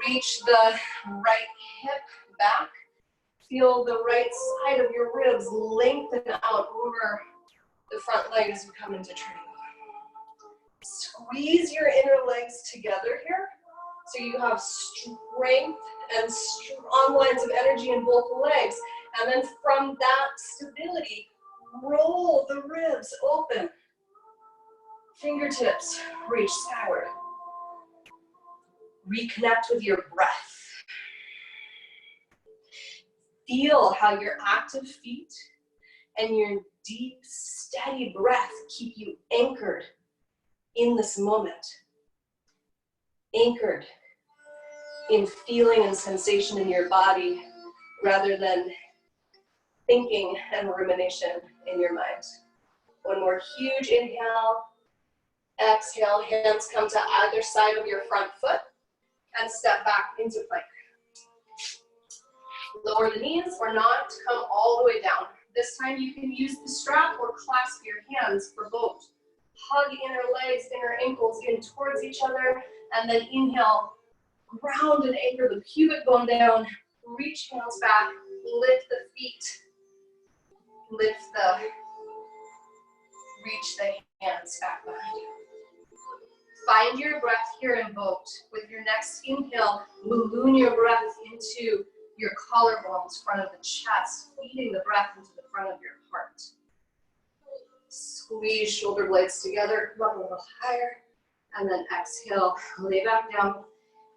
Reach the right hip back. Feel the right side of your ribs lengthen out over the front leg as you come into triangle. Squeeze your inner legs together here so you have strength and strong lines of energy in both legs. And then from that stability, roll the ribs open. Fingertips reach skyward. Reconnect with your breath. Feel how your active feet and your deep, steady breath keep you anchored in this moment. Anchored in feeling and sensation in your body rather than thinking and rumination in your mind. One more huge inhale. Exhale, hands come to either side of your front foot and step back into plank. Lower the knees or not, come all the way down. This time you can use the strap or clasp your hands for both. Hug inner legs, inner ankles in towards each other, and then inhale, ground and anchor the pubic bone down, reach hands back, lift the feet, reach the hands back behind you. Find your breath here in boat. With your next inhale, balloon your breath into your collarbones, front of the chest, feeding the breath into the front of your heart. Squeeze shoulder blades together, come up a little higher, and then exhale, lay back down,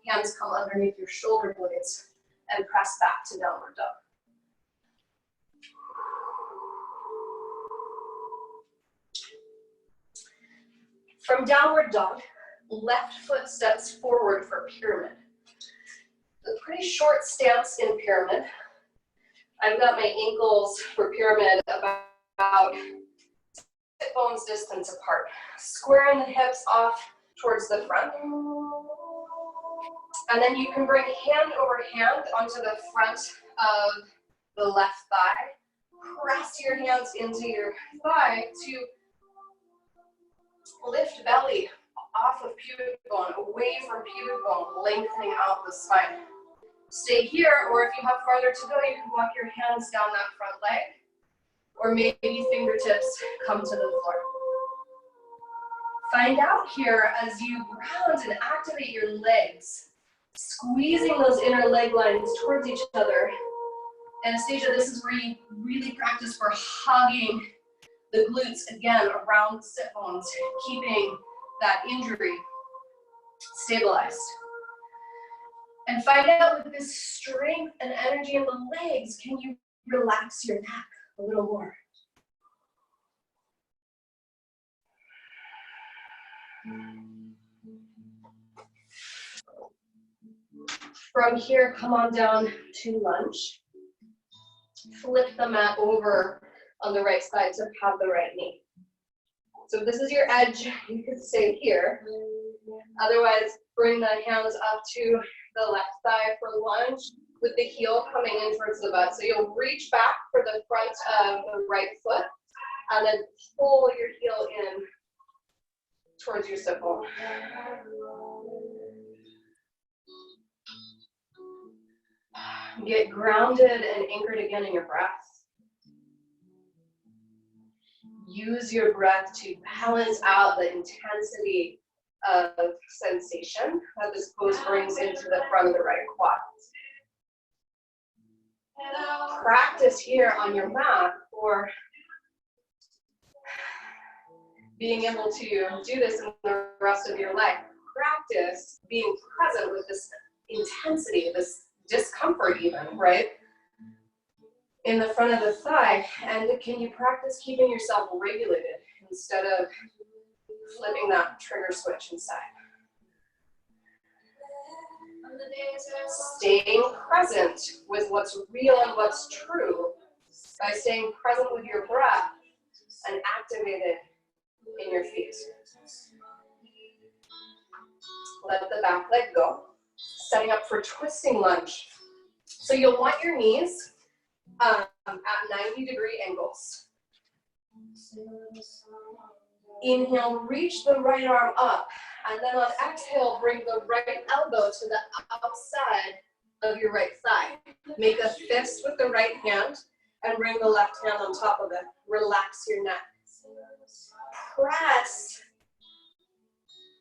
hands come underneath your shoulder blades, and press back to downward dog. From downward dog, left foot steps forward for pyramid. A pretty short stance in pyramid. I've got my ankles for pyramid about sit bones distance apart. Squaring the hips off towards the front. And then you can bring hand over hand onto the front of the left thigh. Press your hands into your thigh to lift belly off of pubic bone, away from pubic bone, lengthening out the spine. Stay here, or if you have farther to go, you can walk your hands down that front leg, or maybe fingertips come to the floor. Find out here as you ground and activate your legs, squeezing those inner leg lines towards each other. Anastasia, this is where you really practice for hugging the glutes again around the sit bones, keeping that injury stabilized. And find out with this strength and energy in the legs, can you relax your neck a little more? From here, come on down to lunge. Flip the mat over on the right side to have the right knee. So if this is your edge, you could stay here. Otherwise, bring the hands up to the left thigh for lunge with the heel coming in towards the butt. So you'll reach back for the front of the right foot and then pull your heel in towards your sit bone. Get grounded and anchored again in your breath. Use your breath to balance out the intensity of sensation that this pose brings into the front of the right quad. Practice here on your mat for being able to do this in the rest of your life. Practice being present with this intensity, this discomfort even, right? In the front of the thigh. And can you practice keeping yourself regulated instead of flipping that trigger switch inside? Staying present with what's real and what's true by staying present with your breath and activated in your feet. Let the back leg go. Setting up for twisting lunge. So you'll want your knees at 90-degree angles. Inhale, reach the right arm up, and then on exhale, bring the right elbow to the outside of your right thigh. Make a fist with the right hand and bring the left hand on top of it. Relax your neck. Press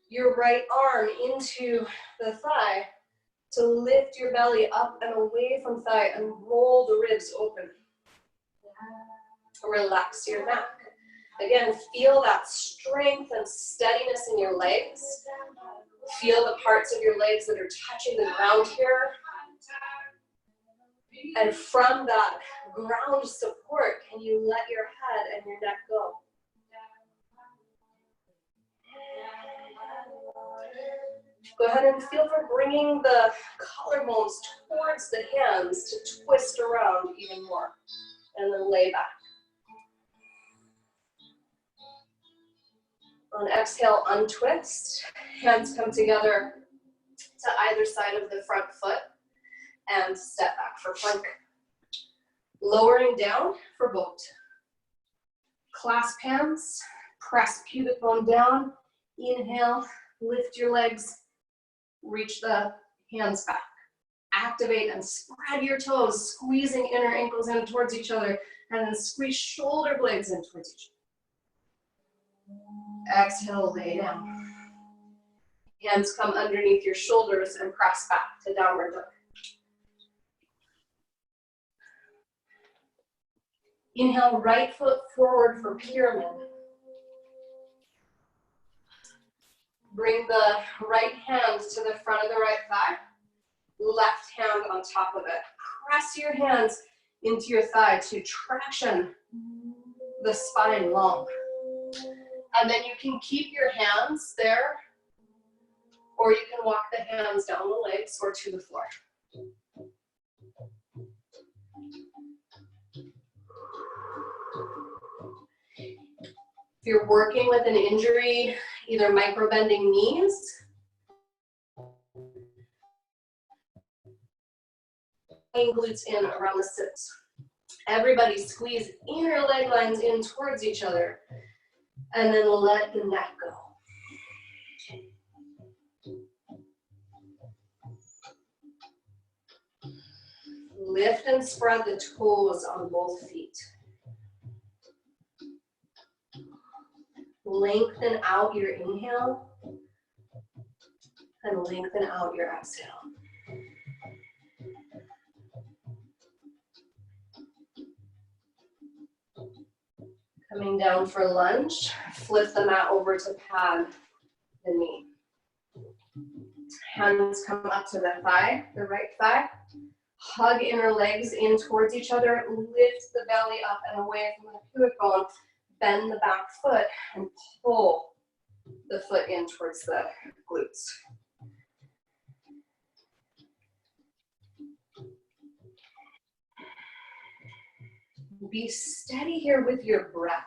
your right arm into the thigh to lift your belly up and away from thigh and roll the ribs open. Relax your neck. Again, feel that strength and steadiness in your legs. Feel the parts of your legs that are touching the ground here. And from that ground support, can you let your head and your neck go? Go ahead and feel for bringing the collarbones towards the hands to twist around even more. And then lay back. On exhale, untwist. Hands come together to either side of the front foot and step back for plank. Lowering down for boat. Clasp hands, press pubic bone down. Inhale, lift your legs, reach the hands back. Activate and spread your toes, squeezing inner ankles in towards each other, and then squeeze shoulder blades in towards each other. Exhale, lay down. Hands come underneath your shoulders and press back to downward dog. Inhale, right foot forward for pyramid. Bring the right hand to the front of the right thigh. Left hand on top of it. Press your hands into your thigh to traction the spine long. And then you can keep your hands there, or you can walk the hands down the legs or to the floor. If you're working with an injury, either micro-bending knees, glutes in around the sits. Everybody squeeze inner leg lines in towards each other, and then let the neck go. Lift and spread the toes on both feet. Lengthen out your inhale and lengthen out your exhale. Coming down for lunge, flip the mat over to pad the knee. Hands come up to the thigh, the right thigh. Hug inner legs in towards each other. Lift the belly up and away from the pubic bone. Bend the back foot and pull the foot in towards the glutes. Be steady here with your breath.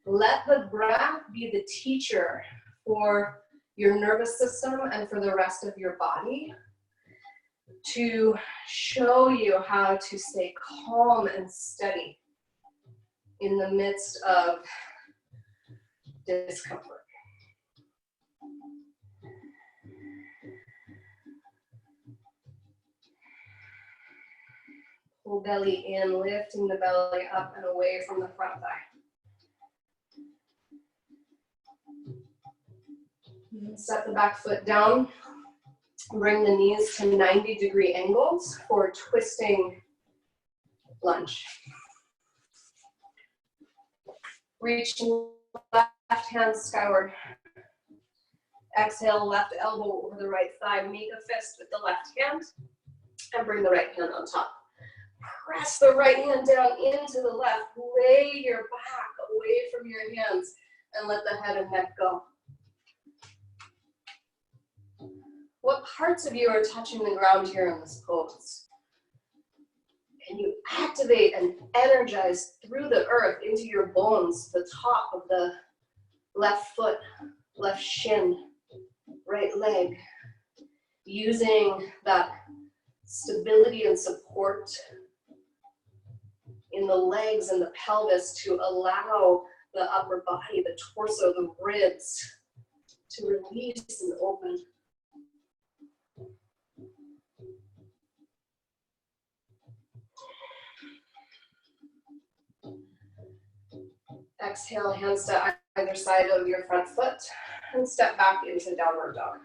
Let the breath be the teacher for your nervous system and for the rest of your body to show you how to stay calm and steady in the midst of discomfort. Pull belly in, lifting the belly up and away from the front thigh. Set the back foot down. Bring the knees to 90-degree angles for twisting lunge. Reach left hand skyward. Exhale, left elbow over the right thigh. Make a fist with the left hand and bring the right hand on top. Press the right hand down into the left. Lay your back away from your hands and let the head and neck go. What parts of you are touching the ground here in this pose? Can you activate and energize through the earth into your bones, the top of the left foot, left shin, right leg, using that stability and support in the legs and the pelvis to allow the upper body, the torso, the ribs to release and open. Exhale, hands to either side of your front foot and step back into downward dog.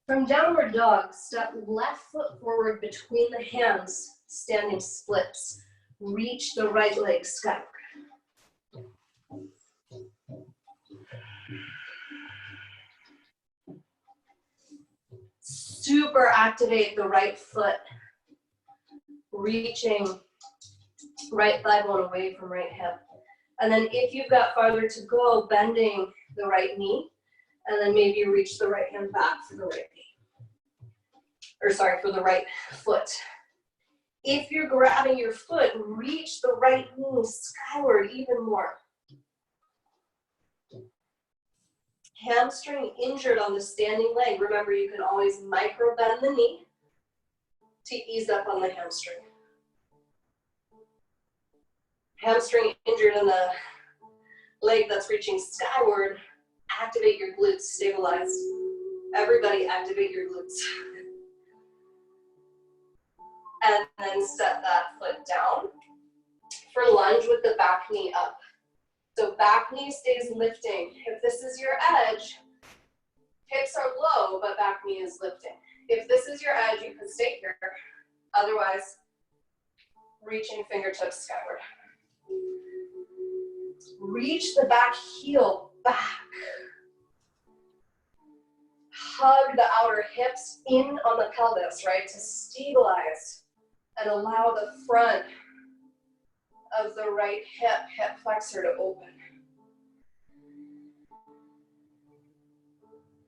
From downward dog, step left foot forward between the hands, standing splits. Reach the right leg skyward. Super activate the right foot, reaching Right thigh bone away from right hip. And then if you've got farther to go, bending the right knee, and then maybe reach the right hand back for the right knee. Or sorry, for the right foot. If you're grabbing your foot, reach the right knee skyward even more. Hamstring injured on the standing leg. Remember, you can always micro bend the knee to ease up on the hamstring. Hamstring injured in the leg that's reaching skyward, activate your glutes, stabilize. Everybody activate your glutes. And then set that foot down for lunge with the back knee up. So back knee stays lifting. If this is your edge, hips are low, but back knee is lifting. If this is your edge, you can stay here. Otherwise, reaching fingertips skyward. Reach the back heel back. Hug the outer hips in on the pelvis, right, to stabilize and allow the front of the right hip flexor to open.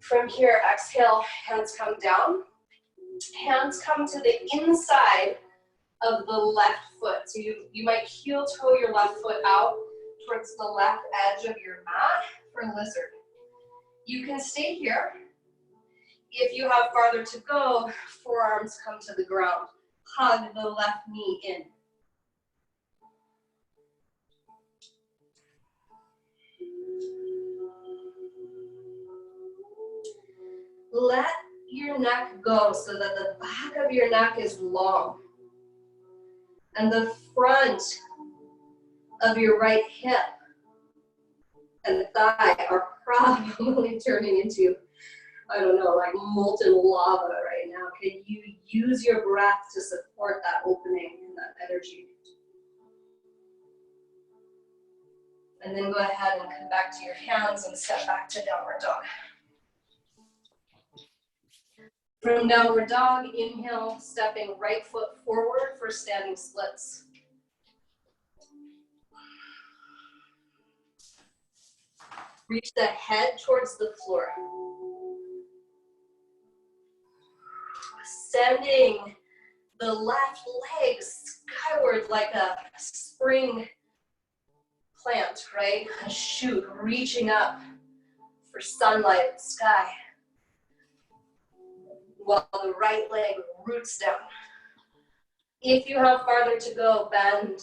From here, exhale, hands come down. Hands come to the inside of the left foot. So you might heel toe your left foot out towards the left edge of your mat for lizard. You can stay here. If you have farther to go, forearms come to the ground. Hug the left knee in. Let your neck go so that the back of your neck is long. And the front of your right hip and thigh are probably turning into, I don't know, like molten lava right now. Can you use your breath to support that opening and that energy? And then go ahead and come back to your hands and step back to downward dog. From downward dog, inhale, stepping right foot forward for standing splits. Reach the head towards the floor. Sending the left leg skyward like a spring plant, right? A shoot, reaching up for sunlight, sky. While the right leg roots down. If you have farther to go, bend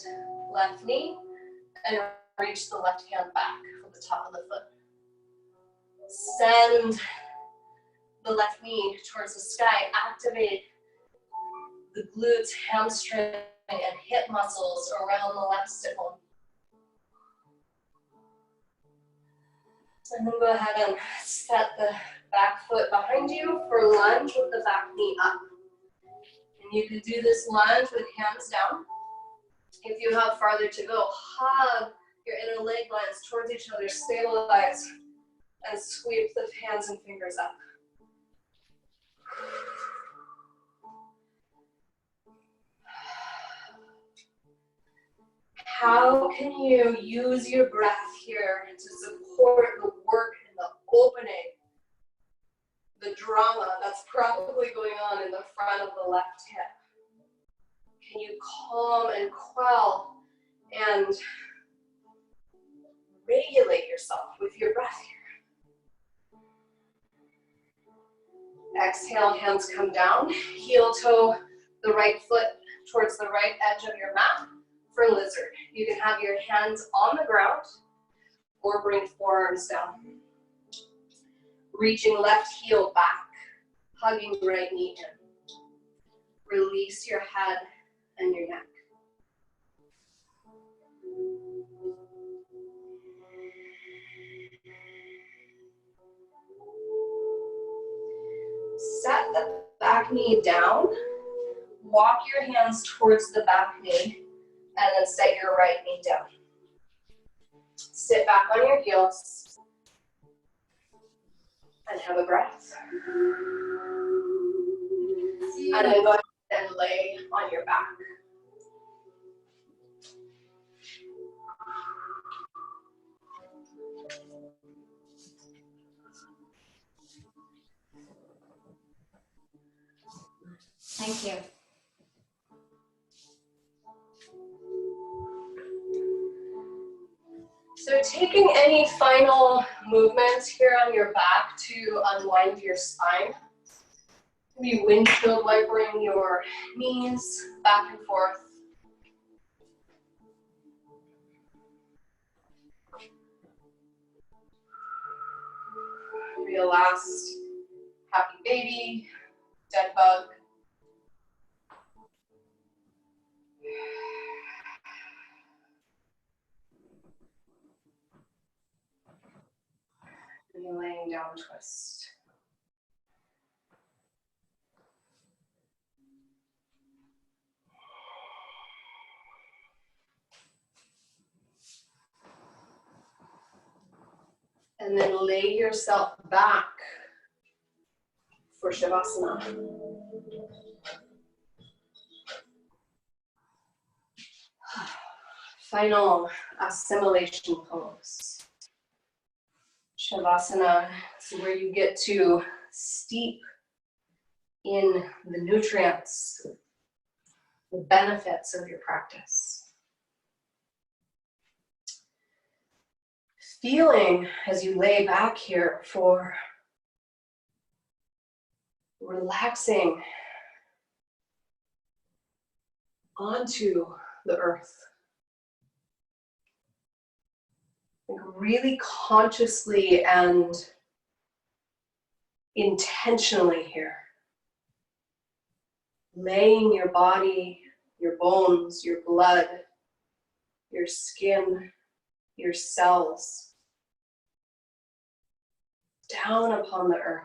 left knee and reach the left hand back from the top of the foot. Send the left knee towards the sky. Activate the glutes, hamstring, and hip muscles around the left sit bone. And then go ahead and set the back foot behind you for lunge with the back knee up. And you can do this lunge with hands down. If you have farther to go, hug your inner leg lines towards each other, stabilize, and sweep the hands and fingers up. How can you use your breath here to support the work and the opening, the drama that's probably going on in the front of the left hip? Can you calm and quell and regulate yourself with your breath here? Exhale, hands come down. Heel toe the right foot towards the right edge of your mat for lizard. You can have your hands on the ground or bring forearms down. Reaching left heel back, hugging right knee in. Release your head and your neck. Set the back knee down. Walk your hands towards the back knee and then set your right knee down. Sit back on your heels and have a breath. And then go ahead and lay on your back. Thank you. So taking any final movements here on your back to unwind your spine. Maybe windshield wipering your knees back and forth. Maybe a last happy baby, dead bug. And then laying down twist. And then lay yourself back for Shavasana. Final assimilation pose. Shavasana is where you get to steep in the nutrients, the benefits of your practice. Feeling as you lay back here for relaxing onto the earth. Like really consciously and intentionally here. Laying your body, your bones, your blood, your skin, your cells down upon the earth.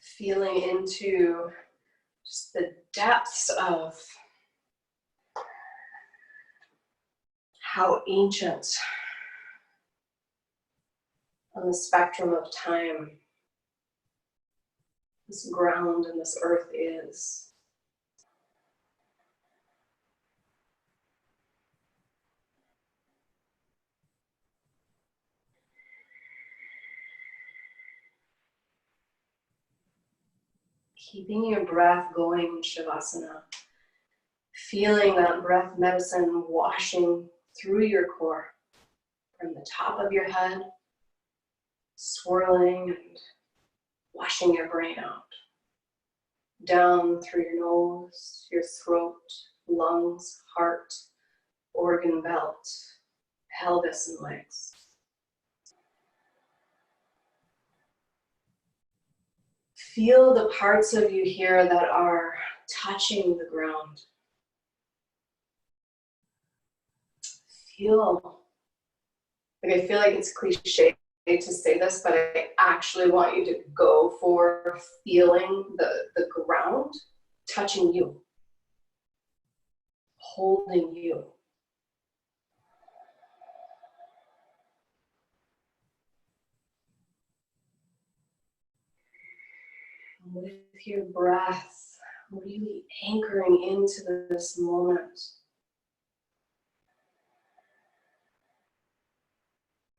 Feeling into just the depths of how ancient on the spectrum of time this ground and this earth is. Keeping your breath going in Shavasana. Feeling that breath medicine washing through your core from the top of your head, swirling and washing your brain out. Down through your nose, your throat, lungs, heart, organ belt, pelvis and legs. Feel the parts of you here that are touching the ground. I feel like it's cliche to say this, but I actually want you to go for feeling the ground touching you, holding you. With your breath, really anchoring into this moment.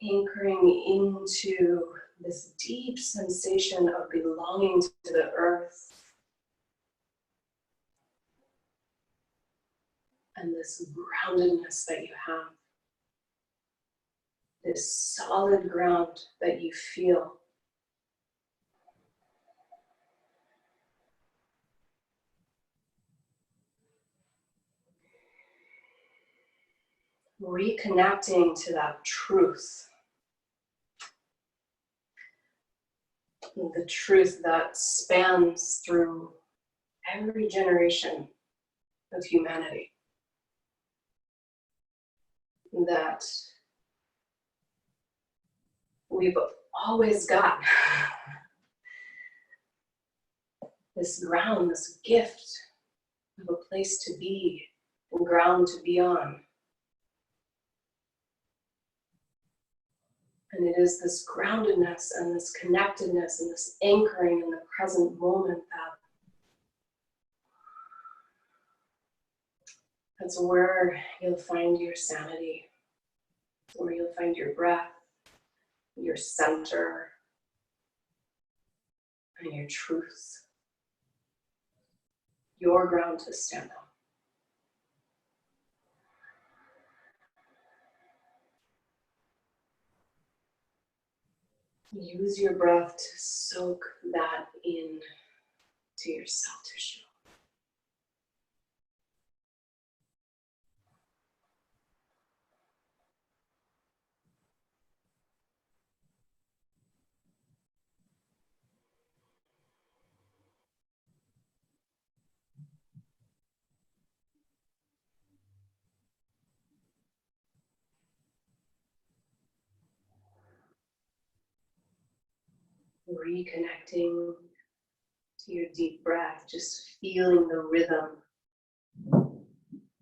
Anchoring into this deep sensation of belonging to the earth. And this groundedness that you have. This solid ground that you feel. Reconnecting to that truth. The truth that spans through every generation of humanity. That we've always got this ground, this gift of a place to be and ground to be on. And it is this groundedness and this connectedness and this anchoring in the present moment That's where you'll find your sanity, where you'll find your breath, your center, and your truth, your ground to stand on. Use your breath to soak that in to your cell tissue. Reconnecting to your deep breath, just feeling the rhythm,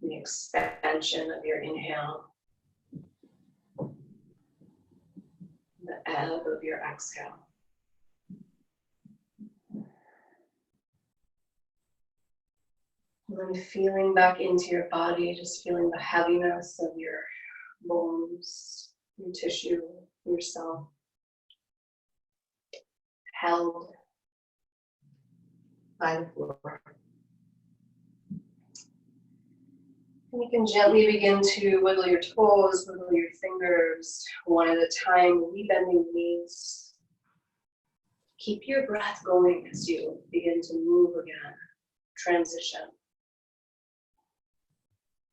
the expansion of your inhale, the ebb of your exhale. And then feeling back into your body, just feeling the heaviness of your bones, your tissue, yourself, held by the floor. And you can gently begin to wiggle your toes, wiggle your fingers, one at a time, rebending knees. Keep your breath going as you begin to move again, transition.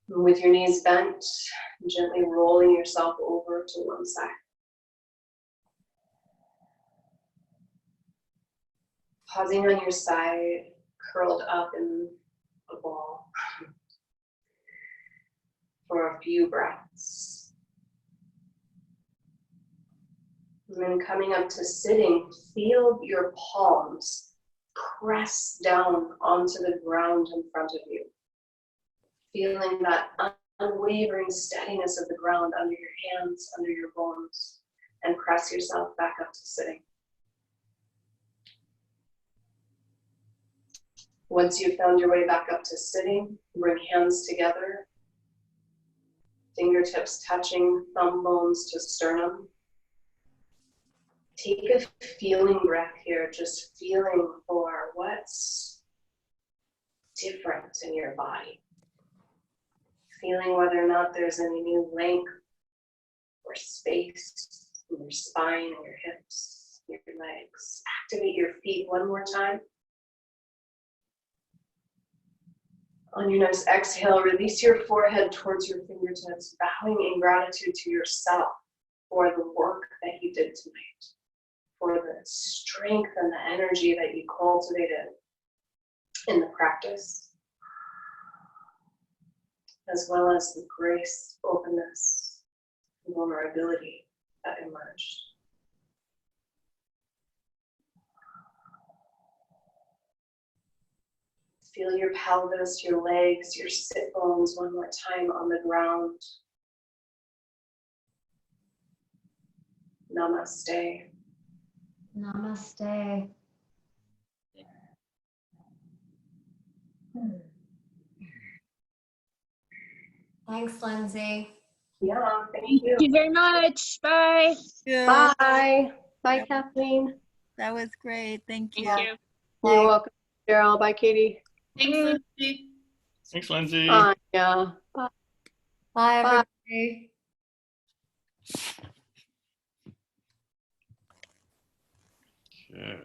And with your knees bent, gently rolling yourself over to one side. Pausing on your side, curled up in a ball for a few breaths. And then coming up to sitting, feel your palms press down onto the ground in front of you. Feeling that unwavering steadiness of the ground under your hands, under your bones, and press yourself back up to sitting. Once you've found your way back up to sitting, bring hands together, fingertips touching thumb bones to sternum. Take a feeling breath here, just feeling for what's different in your body. Feeling whether or not there's any new length or space in your spine and your hips, your legs. Activate your feet one more time. On your next exhale, release your forehead towards your fingertips, bowing in gratitude to yourself for the work that you did tonight, for the strength and the energy that you cultivated in the practice, as well as the grace, openness, and vulnerability that emerged. Feel your pelvis, your legs, your sit bones one more time on the ground. Namaste. Namaste. Thanks, Lindsay. Yeah, thank Thank you. you very much. Bye. Bye. Bye, Kathleen. That was great. Thank you. Yeah. you. You're welcome, Cheryl. Bye, Katie. Thanks, Lindsay. Thanks, Lindsay. Yeah. Bye. Bye, Bye. everybody. Okay.